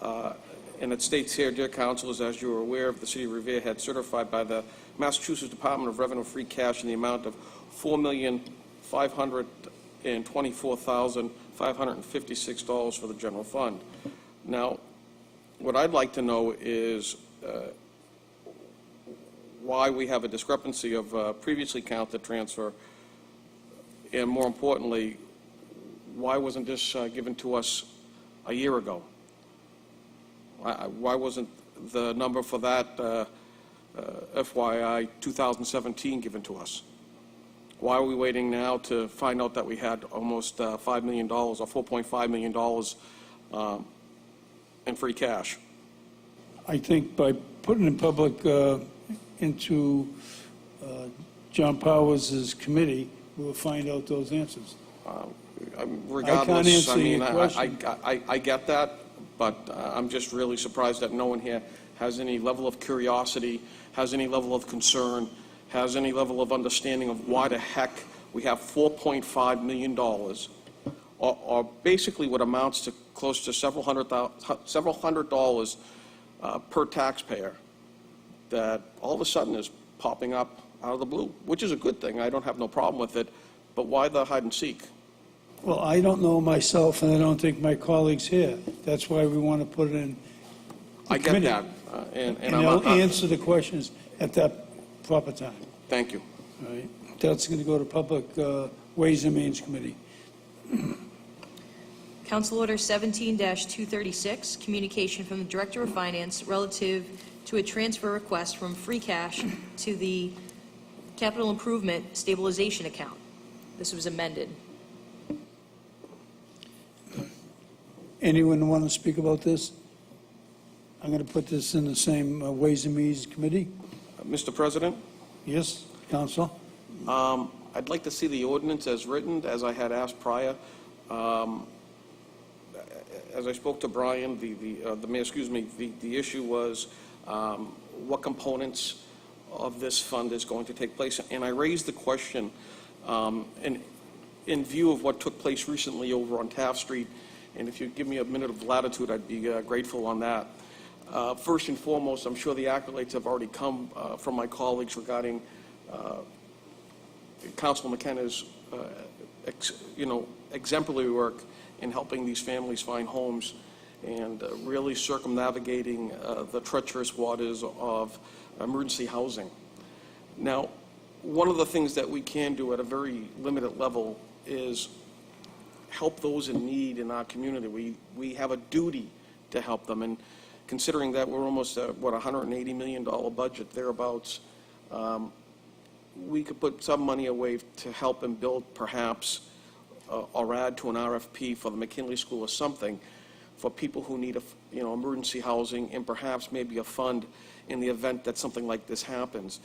And it states here, dear councilors, as you are aware, the City of Revere had certified by the Massachusetts Department of Revenue free cash in the amount of $4,524,556 for the general fund. Now, what I'd like to know is why we have a discrepancy of previously counted transfer, and more importantly, why wasn't this given to us a year ago? Why wasn't the number for that FYI 2017 given to us? Why are we waiting now to find out that we had almost $5 million or $4.5 million in free cash? I think by putting in public into John Powers' committee, we'll find out those answers. Regardless, I answer mean, your question. I get that, but I'm just really surprised that no one here has any level of curiosity, has any level of concern, has any level of understanding of why the heck we have $4.5 million, or basically what amounts to close to several hundred dollars per taxpayer, that all of a sudden is popping up out of the blue, which is a good thing. I don't have no problem with it, but why the hide and seek? Well, I don't know myself, and I don't think my colleagues here. That's why we want to put it in the I get committee. that, and And I'm they'll answer the questions at that proper time. Thank you. All right? That's going to go to Public Ways and Means Committee. Council Order 17-236, communication from the Director of Finance relative to a transfer request from free cash to the Capital Improvement Stabilization Account. This was amended. Anyone want to speak about this? I'm going to put this in the same Ways and Means Committee. Mr. President, Yes, Counsel? I'd like to see the ordinance as written, as I had asked prior. As I spoke to Brian, the mayor, the issue was what components of this fund is going to take place. And I raised the question in view of what took place recently over on Taft Street, and if you give me a minute of latitude, I'd be grateful on that. First and foremost, I'm sure the accolades have already come from my colleagues regarding Councilor McKenna's, exemplary work in helping these families find homes and really circumnavigating the treacherous waters of emergency housing. Now, one of the things that we can do at a very limited level is help those in need in our community. We have a duty to help them, and considering that we're almost at, $180 million budget, thereabouts, we could put some money away to help and build perhaps or add to an RFP for the McKinley School or something for people who need emergency housing, and perhaps maybe a fund in the event that something like this happens.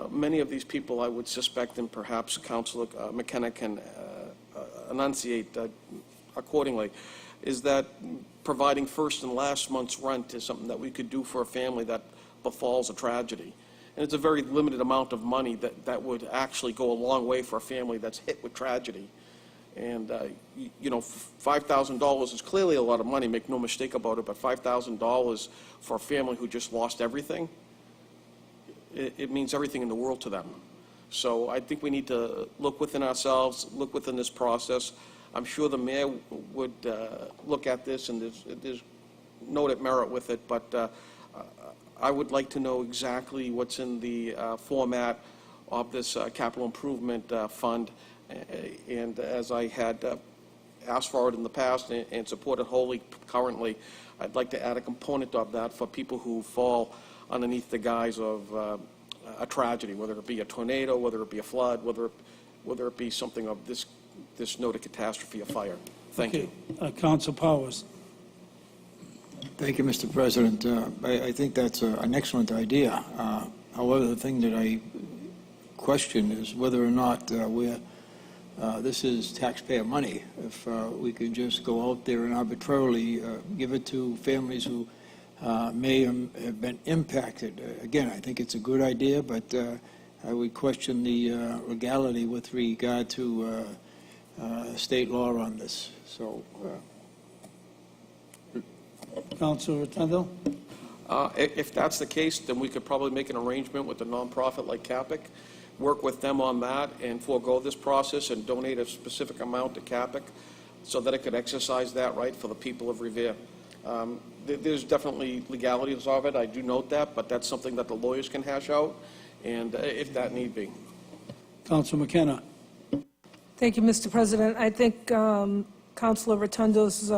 Many of these people, I would suspect, and perhaps Councilor McKenna can enunciate accordingly, is that providing first and last month's rent is something that we could do for a family that befalls a tragedy. And it's a very limited amount of money that would actually go a long way for a family that's hit with tragedy. And, $5,000 is clearly a lot of money, make no mistake about it, but $5,000 for a family who just lost everything, it means everything in the world to them. So I think we need to look within ourselves, look within this process. I'm sure the mayor would look at this, and there's noted merit with it, but I would like to know exactly what's in the format of this capital improvement fund. And as I had asked for it in the past and supported wholly currently, I'd like to add a component of that for people who fall underneath the guise of a tragedy, whether it be a tornado, whether it be a flood, whether it be something of this noted catastrophe, a fire. Thank you. Counsel Powers? Thank you, Mr. President. I think that's an excellent idea. However, the thing that I question is whether or not this is taxpayer money. If we could just go out there and arbitrarily give it to families who may have been impacted. Again, I think it's a good idea, but I would question the legality with regard to state law on this. So, Counsel Rotundo? If that's the case, then we could probably make an arrangement with a nonprofit like CAPIC, work with them on that and forego this process and donate a specific amount to CAPIC so that it could exercise that right for the people of Revere. There's definitely legalities of it, I do note that, but that's something that the lawyers can hash out, and if that need be. Counsel McKenna? Thank you, Mr. President. I think Councilor Rotundo's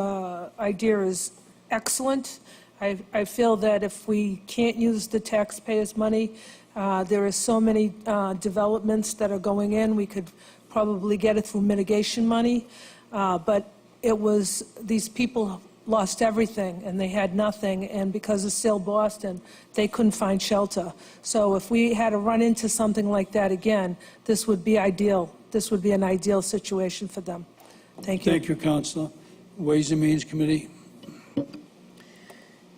idea is excellent. I feel that if we can't use the taxpayers' money, there are so many developments that are going in. We could probably get it through mitigation money, but it was these people lost everything and they had nothing, and because of Sale Boston, they couldn't find shelter. So if we had to run into something like that again, this would be ideal. This would be an ideal situation for them. Thank you. Thank you, Counsel. Ways and Means Committee?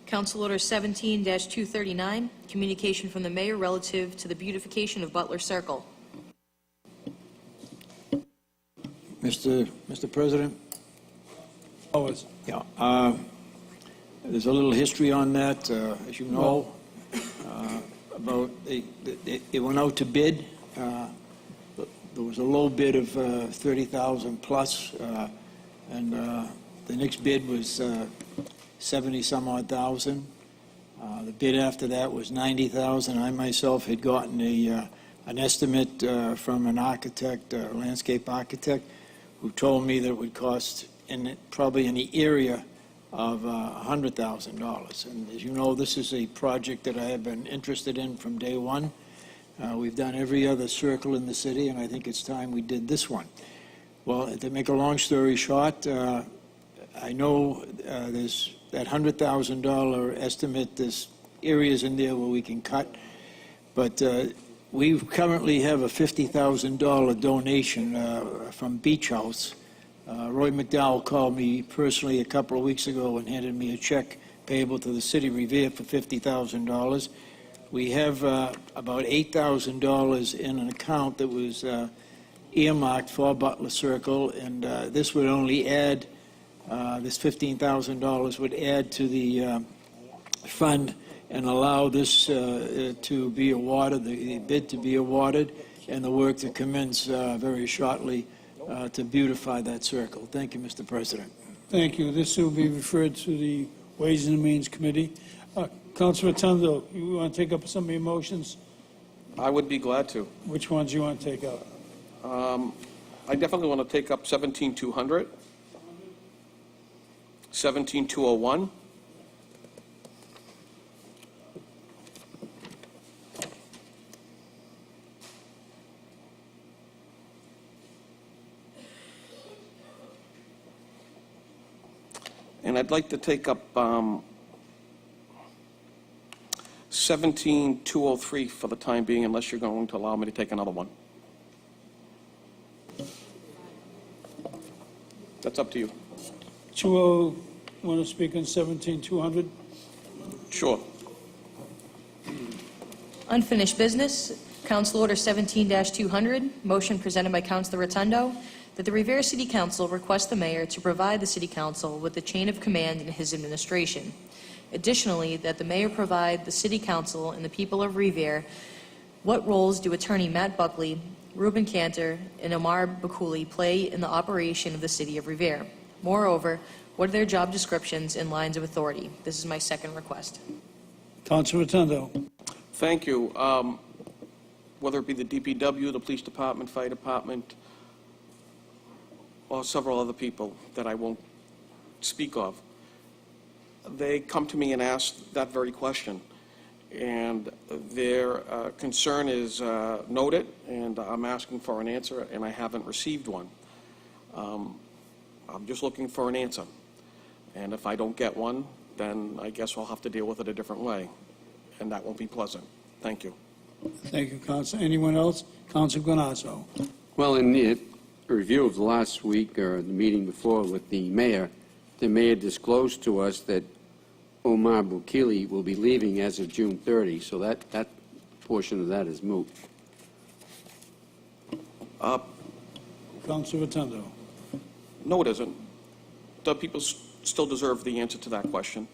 Council Order 17-239, communication from the mayor relative to the beautification of Butler Circle. Mr. President? Powers? Yeah. There's a little history on that, as you know, about it went out to bid. There was a low bid of 30,000 plus, and the next bid was 70-some-odd thousand. The bid after that was 90,000. I myself had gotten an estimate from an architect, a landscape architect, who told me that it would cost probably in the area of $100,000. And as you know, this is a project that I have been interested in from day one. We've done every other circle in the city, and I think it's time we did this one. Well, to make a long story short, I know there's that $100,000 estimate. There's areas in there where we can cut. But we currently have a $50,000 donation from Beach House. Roy McDowell called me personally a couple of weeks ago and handed me a check payable to the city of Revere for $50,000. We have about $8,000 in an account that was earmarked for Butler Circle, and this would only add, this $15,000 would add to the fund and allow this to be awarded, the bid to be awarded, and the work to commence very shortly to beautify that circle. Thank you, Mr. President. Thank you. This will be referred to the Ways and Means Committee. Councilor Rotundo, you want to take up some of your motions? I would be glad to. Which ones you want to take up? I definitely want to take up 17-200, 17-201, and I'd like to take up 17-203 for the time being, unless you're going to allow me to take another one. That's up to you. 20, want to speak on 17-200? Sure. Unfinished business, Council Order 17-200, motion presented by Councilor Rotundo, that the Revere City Council request the mayor to provide the City Council with the chain of command in his administration. Additionally, that the mayor provide the City Council and the people of Revere what roles do Attorney Matt Buckley, Reuben Cantor, and Omar Bakuli play in the operation of the City of Revere. Moreover, what are their job descriptions and lines of authority? This is my second request. Councilor Rotundo. Thank you. Whether it be the DPW, the police department, fire department, or several other people that I won't speak of, they come to me and ask that very question. And their concern is noted, and I'm asking for an answer, and I haven't received one. I'm just looking for an answer. And if I don't get one, then I guess we'll have to deal with it a different way, and that won't be pleasant. Thank you. Thank you, Councilor. Anyone else? Councilor Guanasso. Well, in the review of the last week, or the meeting before with the mayor disclosed to us that Omar Bukili will be leaving as of June 30, so that portion of that is moot. Councilor Rotundo. No, it isn't. The people still deserve the answer to that question.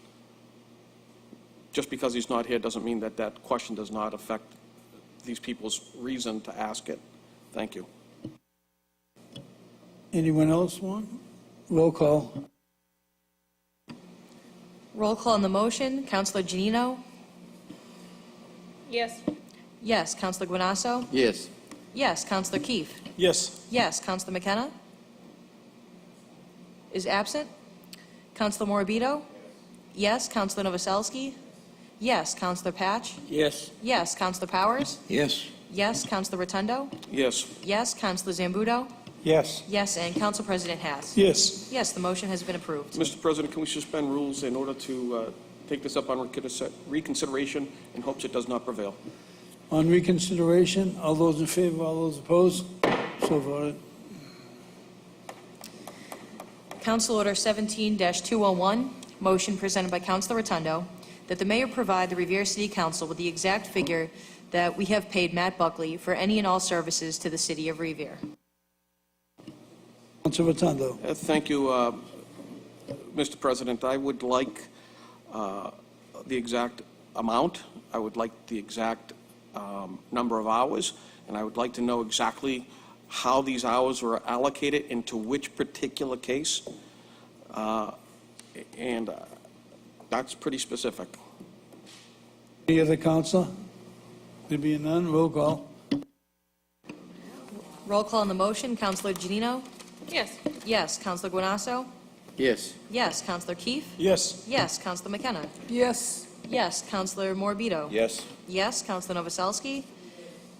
Just because he's not here doesn't mean that that question does not affect these people's reason to ask it. Thank you. Anyone else want? Roll call. Roll call on the motion. Councilor Janino? Yes. Yes. Councilor Guanasso? Yes. Yes. Councilor Keefe? Yes. Yes. Councilor McKenna? Is absent. Councilor Morabito? Yes. Councilor Novoselsky? Yes. Councilor Patch? Yes. Yes. Councilor Powers? Yes. Yes. Councilor Rotundo? Yes. Yes. Councilor Zambudo? Yes. Yes. And Council President Haas? Yes. Yes, the motion has been approved. Mr. President, can we suspend rules in order to take this up on reconsideration in hopes it does not prevail? On reconsideration, all those in favor, all those opposed? So voted. Council Order 17-201, motion presented by Councilor Rotundo, that the mayor provide the Revere City Council with the exact figure that we have paid Matt Buckley for any and all services to the city of Revere. Councilor Rotundo. Thank you, Mr. President. I would like the exact amount. I would like the exact number of hours, and I would like to know exactly how these hours were allocated into which particular case, and that's pretty specific. Any other councilor? There being none, roll call. Roll call on the motion. Councilor Janino? Yes. Yes. Councilor Guanasso? Yes. Yes. Councilor Keefe? Yes. Yes. Councilor McKenna? Yes. Yes. Councilor Morabito? Yes. Yes. Councilor Novoselsky?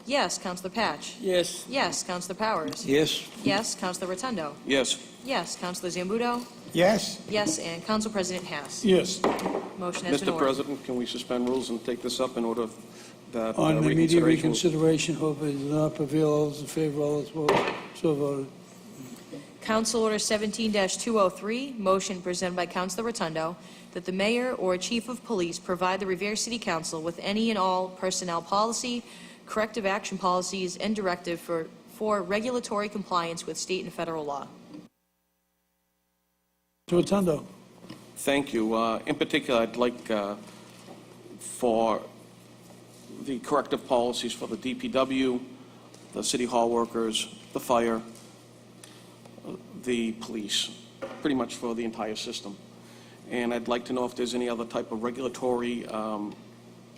Yes. Councilor Patch? Yes. Yes. Councilor Powers? Yes. Yes. Councilor Rotundo? Yes. Yes. Councilor Zambudo? Yes. Yes. And Council President Haas? Yes. Motion has been Mr. ordered. President, can we suspend rules and take this up in order that On immediate reconsideration. reconsideration, hope it does not prevail. All those in favor, all those opposed, so voted. Council Order 17-203, motion presented by Councilor Rotundo, that the mayor or chief of police provide the Revere City Council with any and all personnel policy, corrective action policies, and directive for regulatory compliance with state and federal law. Mr. Rotundo. Thank you. In particular, I'd like for the corrective policies for the DPW, the city hall workers, the fire, the police, pretty much for the entire system. And I'd like to know if there's any other type of regulatory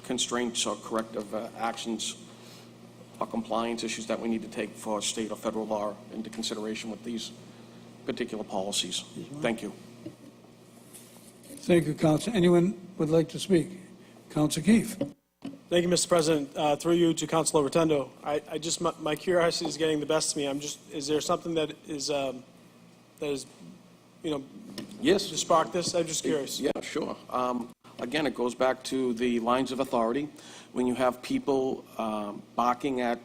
constraints or corrective actions or compliance issues that we need to take for state or federal law into consideration with these particular policies. Thank you. Thank you, Counsel. Anyone would like to speak? Counsel Keefe. Thank you, Mr. President. Through you to Councilor Rotundo. My curiosity is getting the best of me. Is there something that is, Yes. to spark this? I'm just curious. Yeah, sure. Again, it goes back to the lines of authority. When you have people barking at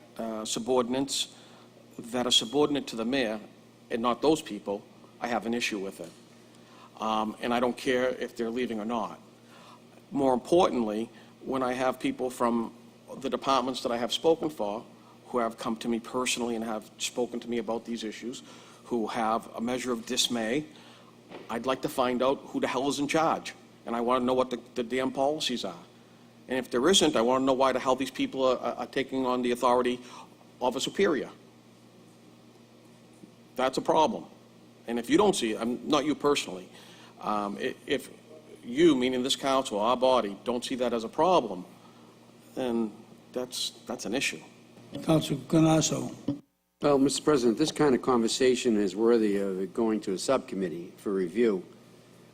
subordinates that are subordinate to the mayor and not those people, I have an issue with it. And I don't care if they're leaving or not. More importantly, when I have people from the departments that I have spoken for, who have come to me personally and have spoken to me about these issues, who have a measure of dismay, I'd like to find out who the hell is in charge. And I want to know what the damn policies are. And if there isn't, I want to know why the hell these people are taking on the authority of a superior. That's a problem. And if you don't see it, not you personally, if you, meaning this council, our body, don't see that as a problem, then that's an issue. Counsel Ganasso. Well, Mr. President, this kind of conversation is worthy of it going to a subcommittee for review.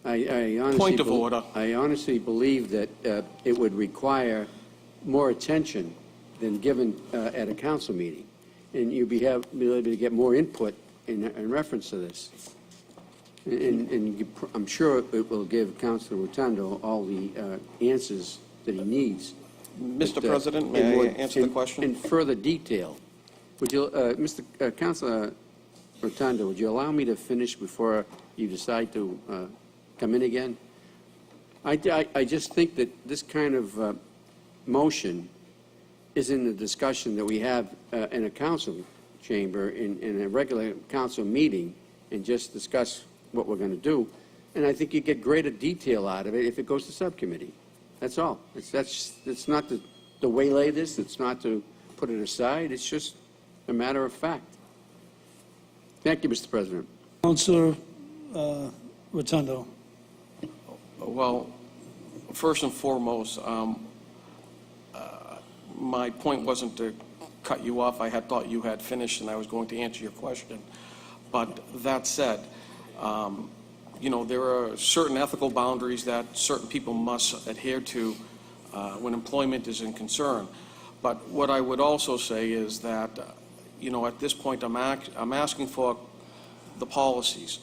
I honestly Point of order. I honestly believe that it would require more attention than given at a council meeting, and you'd be able to get more input in reference to this. And I'm sure it will give Councilor Rotundo all the answers that he needs. Mr. President, may I answer the question? In further detail. Would you, Councilor Rotundo, would you allow me to finish before you decide to come in again? I just think that this kind of motion is in the discussion that we have in a council chamber, in a regular council meeting, and just discuss what we're going to do. And I think you get greater detail out of it if it goes to subcommittee. That's all. It's not to waylay this. It's not to put it aside. It's just a matter of fact. Thank you, Mr. President. Counsel Rotundo. Well, first and foremost, my point wasn't to cut you off. I had thought you had finished and I was going to answer your question. But that said, there are certain ethical boundaries that certain people must adhere to when employment is in concern. But what I would also say is that, at this point, I'm asking for the policies.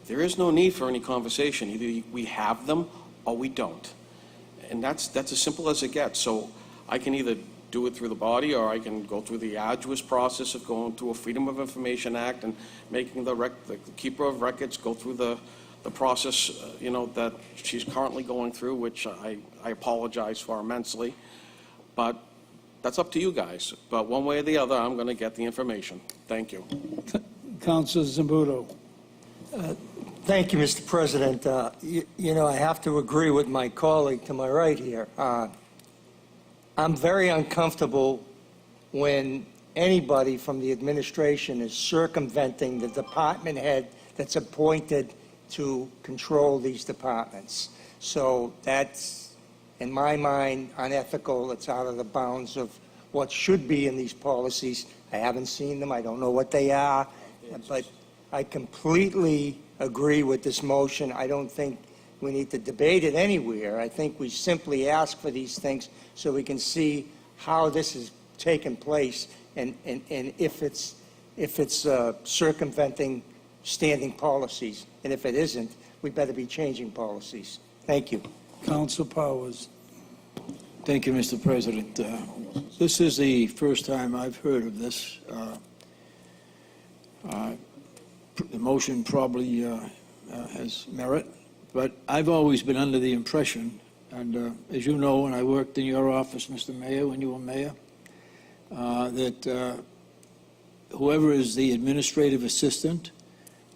There is no need for any conversation. Either we have them or we don't. And that's as simple as it gets. So I can either do it through the body, or I can go through the arduous process of going through a Freedom of Information Act and making the keeper of records go through the process, that she's currently going through, which I apologize for immensely. But that's up to you guys. But one way or the other, I'm going to get the information. Thank you. Counsel Zambudo. Thank you, Mr. President. I have to agree with my colleague to my right here. I'm very uncomfortable when anybody from the administration is circumventing the department head that's appointed to control these departments. So that's, in my mind, unethical. It's out of the bounds of what should be in these policies. I haven't seen them. I don't know what they are. But I completely agree with this motion. I don't think we need to debate it anywhere. I think we simply ask for these things so we can see how this has taken place and if it's circumventing standing policies. And if it isn't, we better be changing policies. Thank you. Counsel Powers. Thank you, Mr. President. This is the first time I've heard of this. The motion probably has merit, but I've always been under the impression, and as you know, when I worked in your office, Mr. Mayor, when you were mayor, that whoever is the administrative assistant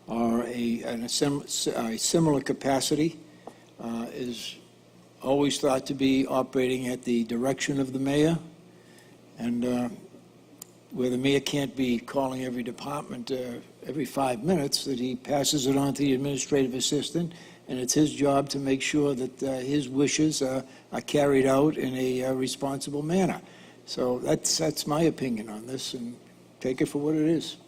or a similar capacity is always thought to be operating at the direction of the mayor, and where the mayor can't be calling every department every 5 minutes, that he passes it on to the administrative assistant, and it's his job to make sure that his wishes are carried out in a responsible manner. So that's my opinion on this, and take it for what it is.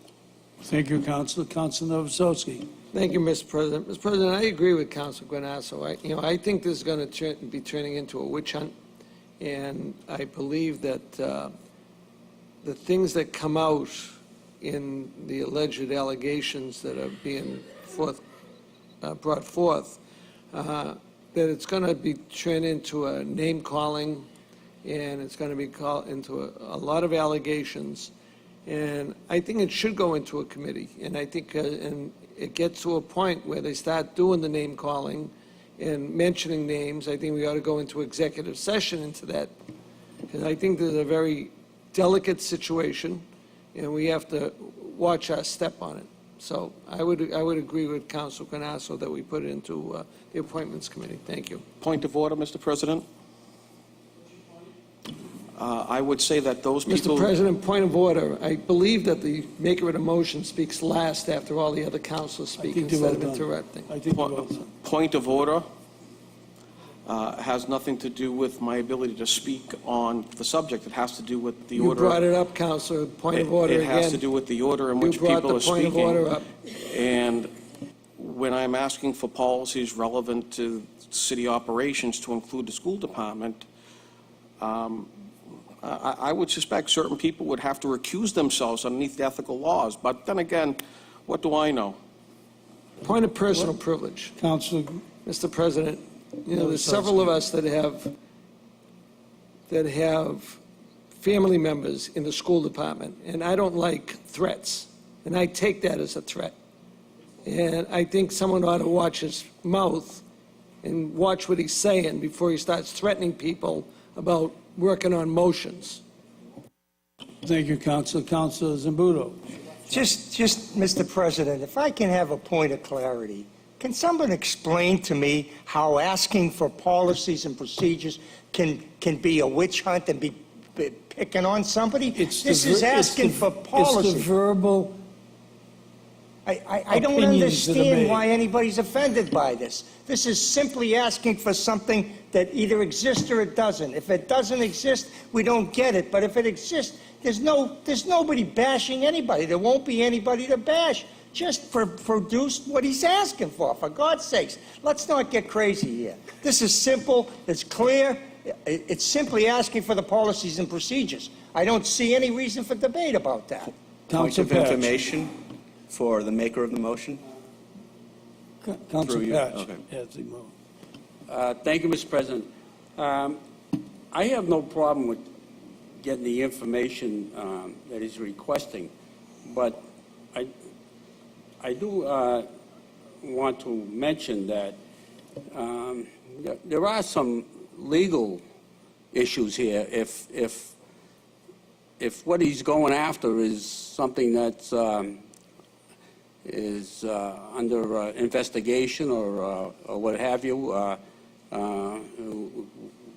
Thank you, Councilor. Councilor Novoselsky. Thank you, Mr. President. Mr. President, I agree with Councilor Guanasso. I think this is going to be turning into a witch hunt, and I believe that the things that come out in the alleged allegations that are being brought forth, that it's going to be turned into a name-calling, and it's going to be called into a lot of allegations. And I think it should go into a committee. And I think and it gets to a point where they start doing the name-calling and mentioning names. I think we ought to go into executive session into that, because I think there's a very delicate situation, and we have to watch our step on it. So I would agree with Councilor Guanasso that we put it into the Appointments Committee. Thank you. Point of order, Mr. President. I would say that those people... Mr. President, point of order. I believe that the maker of the motion speaks last after all the other councilors speak instead of interrupting. I think well done. Point of order has nothing to do with my ability to speak on the subject. It has to do with the You order. brought it up, Councilor. Point of order again. It has to do with the order in which You brought people are the point speaking. of order up. And when I'm asking for policies relevant to city operations to include the school department, I would suspect certain people would have to recuse themselves underneath the ethical laws. But then again, what do I know? Point of personal privilege. Councilor, Mr. President, there's several of us that have family members in the school department, and I don't like threats, and I take that as a threat. And I think someone ought to watch his mouth and watch what he's saying before he starts threatening people about working on motions. thank you, Councilor. Councilor Zambudo. Just, Mr. President, if I can have a point of clarity, can someone explain to me how asking for policies and procedures can be a witch hunt and be picking on somebody? This is asking for policy. It's the verbal I don't opinions that are understand made. why anybody's offended by this. This is simply asking for something that either exists or it doesn't. If it doesn't exist, we don't get it. But if it exists, there's nobody bashing anybody. There won't be anybody to bash. Just produce what he's asking for God's sakes. Let's not get crazy here. This is simple, it's clear. It's simply asking for the policies and procedures. I don't see any reason for debate about that. Point Councilor of Patch. information for the maker of the motion. Councilor Through you. Patch. Okay. Yes, you will. Thank you, Mr. President. I have no problem with getting the information that he's requesting, but I do want to mention that there are some legal issues here. If what he's going after is something that's under investigation or what have you,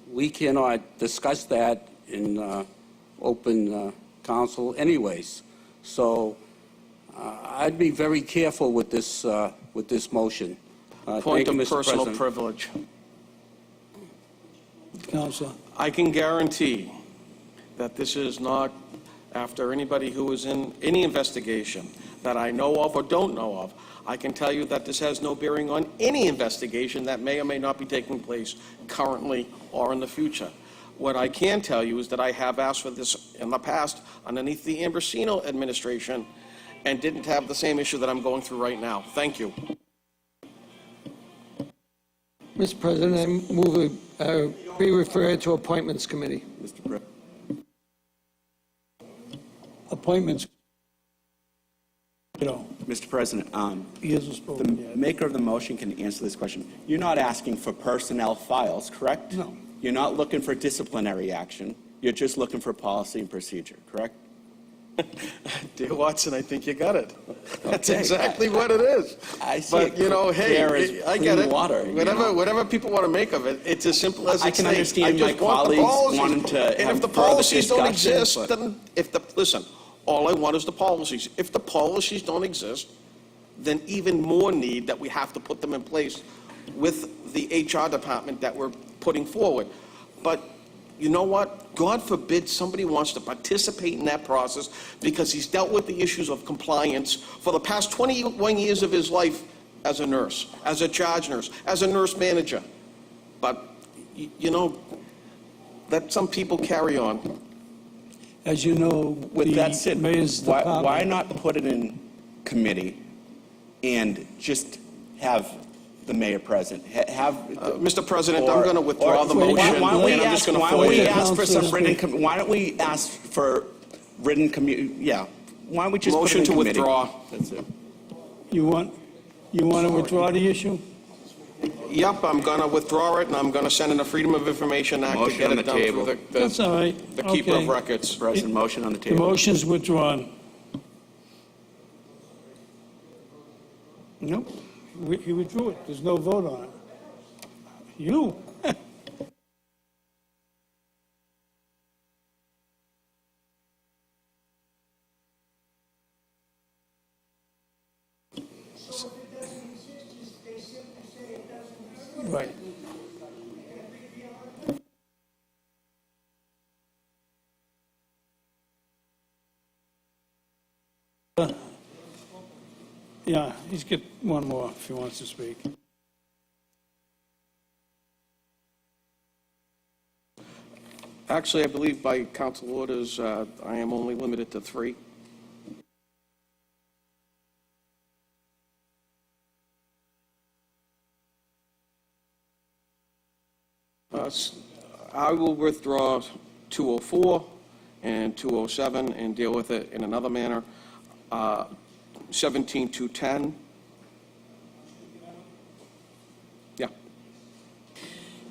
we cannot discuss that in open council anyways. So I'd be very careful with this motion. Point Thank of you, Mr. personal President. privilege. Councilor. I can guarantee that this is not after anybody who is in any investigation that I know of or don't know of. I can tell you that this has no bearing on any investigation that may or may not be taking place currently or in the future. What I can tell you is that I have asked for this in the past underneath the Ambrosino administration and didn't have the same issue that I'm going through right now. Thank you. Mr. President, I move Be referred to Appointments Committee. Mr. Pre- Appointments. Mr. President, He hasn't the spoken yet. maker of the motion can answer this question. You're not asking for personnel files, correct? No. You're not looking for disciplinary action. You're just looking for policy and procedure, correct? Dear Watson, I think you got it. That's Okay. exactly what it is. I see But, it you know, clear as hey, I get clean it. water, you know. Whatever people want to make of it, it's as simple as I it can states. understand I just my want the colleagues policies. wanting to And have if the further policies don't discussion, exist, but- then listen, all I want is the policies. If the policies don't exist, then even more need that we have to put them in place with the HR department that we're putting forward. But you know what? God forbid somebody wants to participate in that process because he's dealt with the issues of compliance for the past 21 years of his life as a nurse, as a charge nurse, as a nurse manager. But, you know, let some people carry on. As you know, With the that said, mayor's why department. not put it in committee and just have the mayor present? Mr. President, I'm going to withdraw the motion, and I'm just going to Why don't we forward it. ask for some Councilor written, speak. why don't we ask for written yeah. Why don't we just put it Motion in to committee? withdraw. That's it. You want to withdraw the issue? Yep, I'm going to withdraw it, and I'm going to send in the Freedom of Information Act to Motion get on it the done table. through That's all right. the keeper of Okay. records. President, motion on the The table. motion's withdrawn. Nope, he withdrew it. There's no vote on it. You? Right. Yeah, he's got one more if he wants to speak. Actually, I believe by council orders, I am only limited to 3. I will withdraw 204 and 207 and deal with it in another manner. 17-210. Yeah.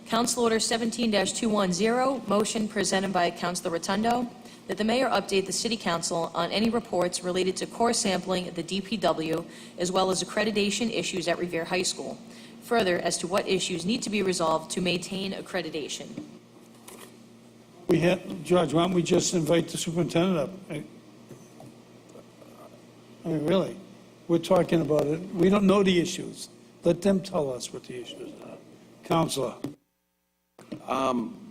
Council Order 17-210, motion presented by Councilor Rotundo, that the mayor update the city council on any reports related to core sampling at the DPW, as well as accreditation issues at Revere High School. Further, as to what issues need to be resolved to maintain accreditation. We have, George, why don't we just invite the superintendent up? I mean, really, we're talking about it. We don't know the issues. Let them tell us what the issues are. Counselor.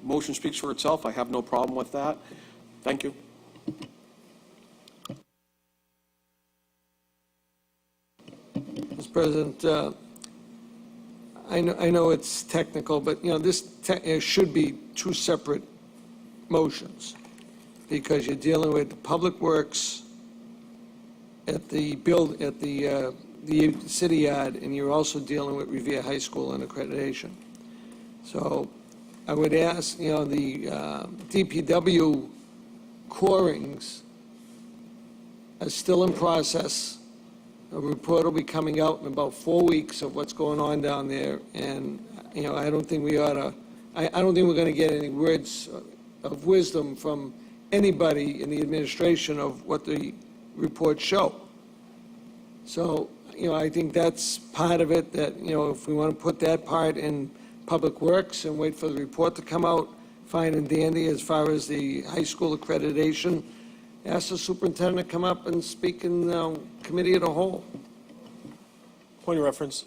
Motion speaks for itself. I have no problem with that. Thank you. Mr. President, I know it's technical, but, you know, it should be two separate motions, because you're dealing with Public Works at the city yard, and you're also dealing with Revere High School and accreditation. So I would ask, you know, the DPW corings are still in process. A report will be coming out in about 4 weeks of what's going on down there, and, you know, I don't think we ought to, I don't think we're going to get any words of wisdom from anybody in the administration of what the reports show. So, you know, I think that's part of it, that, you know, if we want to put that part in Public Works and wait for the report to come out, fine and dandy. As far as the high school accreditation, ask the superintendent to come up and speak in committee of the whole. Point of reference.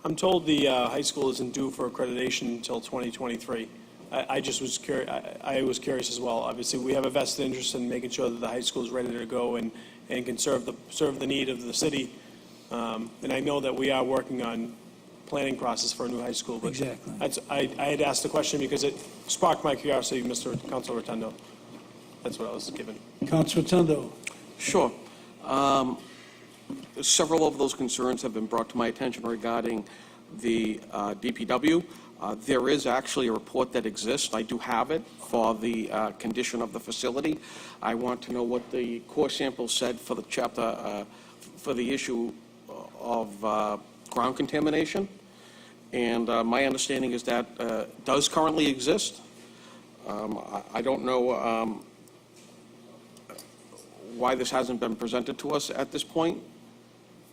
I'm told the high school isn't due for accreditation until 2023. I just was curious, I was curious as well. Obviously, we have a vested interest in making sure that the high school is ready to go and can serve the need of the city. And I know that we are working on planning process for a new high school. But Exactly. I had asked the question because it sparked my curiosity, Mr. Councilor Rotundo. That's what I was given. Councilor Rotundo. Sure. Several of those concerns have been brought to my attention regarding the DPW. There is actually a report that exists. I do have it for the condition of the facility. I want to know what the core sample said for the chapter, for the issue of ground contamination. And my understanding is that does currently exist. I don't know why this hasn't been presented to us at this point.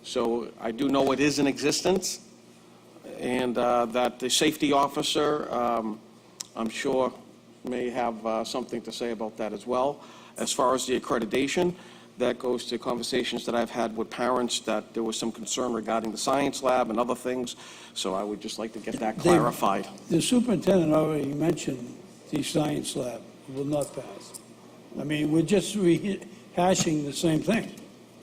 So I do know it is in existence, and that the safety officer, I'm sure, may have something to say about that as well. As far as the accreditation, that goes to conversations that I've had with parents, that there was some concern regarding the science lab and other things, so I would just like to get that clarified. The superintendent already mentioned the science lab will not pass. I mean, we're just rehashing the same thing.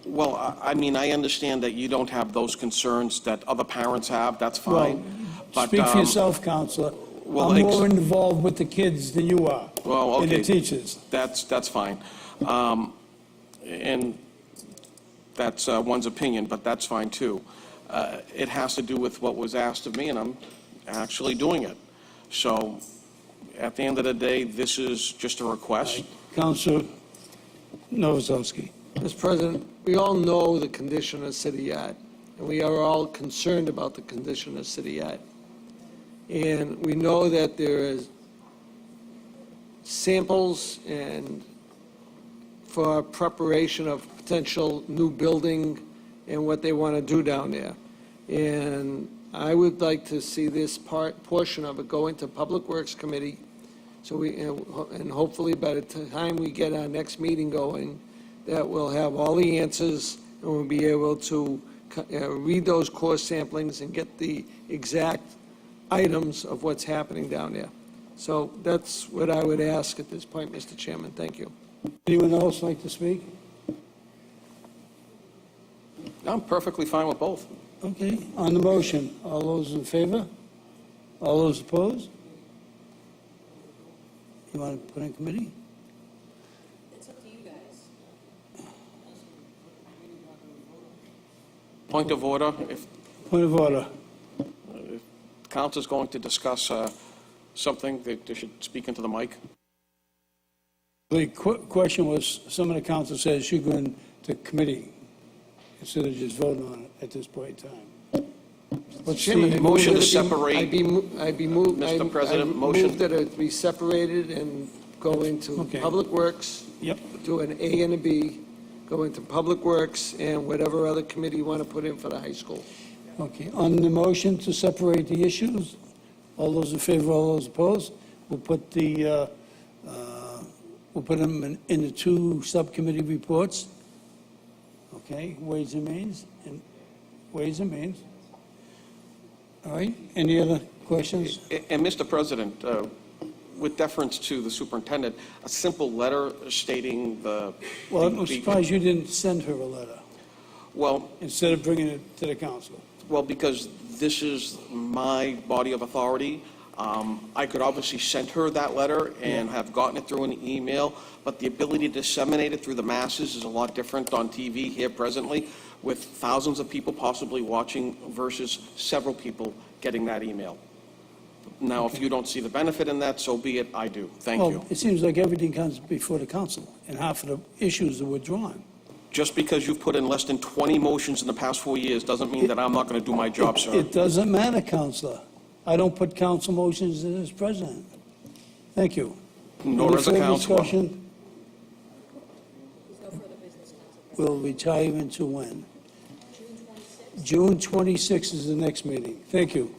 Well, I mean, I understand that you don't have those concerns that other parents have, that's fine. But, Speak for yourself, Counselor. well, I'm more involved with the kids than you are, Well, and the okay, teachers. that's fine. And that's one's opinion, but that's fine, too. It has to do with what was asked of me, and I'm actually doing it. So, at the end of the day, this is just a request. Counselor Novoselsky. Mr. President, we all know the condition of City Yard, and we are all concerned about the condition of City Yard. And we know that there is samples and for preparation of potential new building and what they want to do down there. And I would like to see this portion of it go into Public Works Committee, so and hopefully by the time we get our next meeting going, that we'll have all the answers, and we'll be able to read those core samplings and get the exact items of what's happening down there. So that's what I would ask at this point, Mr. Chairman. Thank you. Anyone else like to speak? I'm perfectly fine with both. Okay, on the motion, all those in favor? All those opposed? You want to put in committee? It's up to you guys. Point of order, if Point of order. council's going to discuss something, they should speak into the mic. The question was, some of the council says should go into committee instead of just voting on it at this point in time. What's Chairman, the I Motion move to that it be- separate. I'd be moved. Mr. President, I motion. move that it be separated and go into Okay. Public Works. Yep. Do an A and a B, go into Public Works and whatever other committee you want to put in for the high school. Okay, on the motion to separate the issues, all those in favor, all those opposed, we'll put the, we'll put them in the two subcommittee reports. Okay, Ways and Means, and Ways and Means. All right, any other questions? And Mr. President, with deference to the superintendent, a simple letter stating the... Well, I'm the- surprised you didn't send her a letter Well, instead of bringing it to the council. well, because this is my body of authority. I could obviously send her that letter and have gotten it through an email, but the ability to disseminate it through the masses is a lot different on TV here presently, with thousands of people possibly watching versus several people getting that email. Now, if you don't see the benefit in that, so be it, I do. Thank you. Well, it seems like everything comes before the council, and half of the issues are withdrawn. Just because you've put in less than 20 motions in the past 4 years doesn't mean that I'm not going to do my job, sir. It doesn't matter, Counselor. I don't put council motions in as president. Thank you. Nor Any as a further counselor. discussion? We'll retire into when? June 26th is the next meeting. Thank you.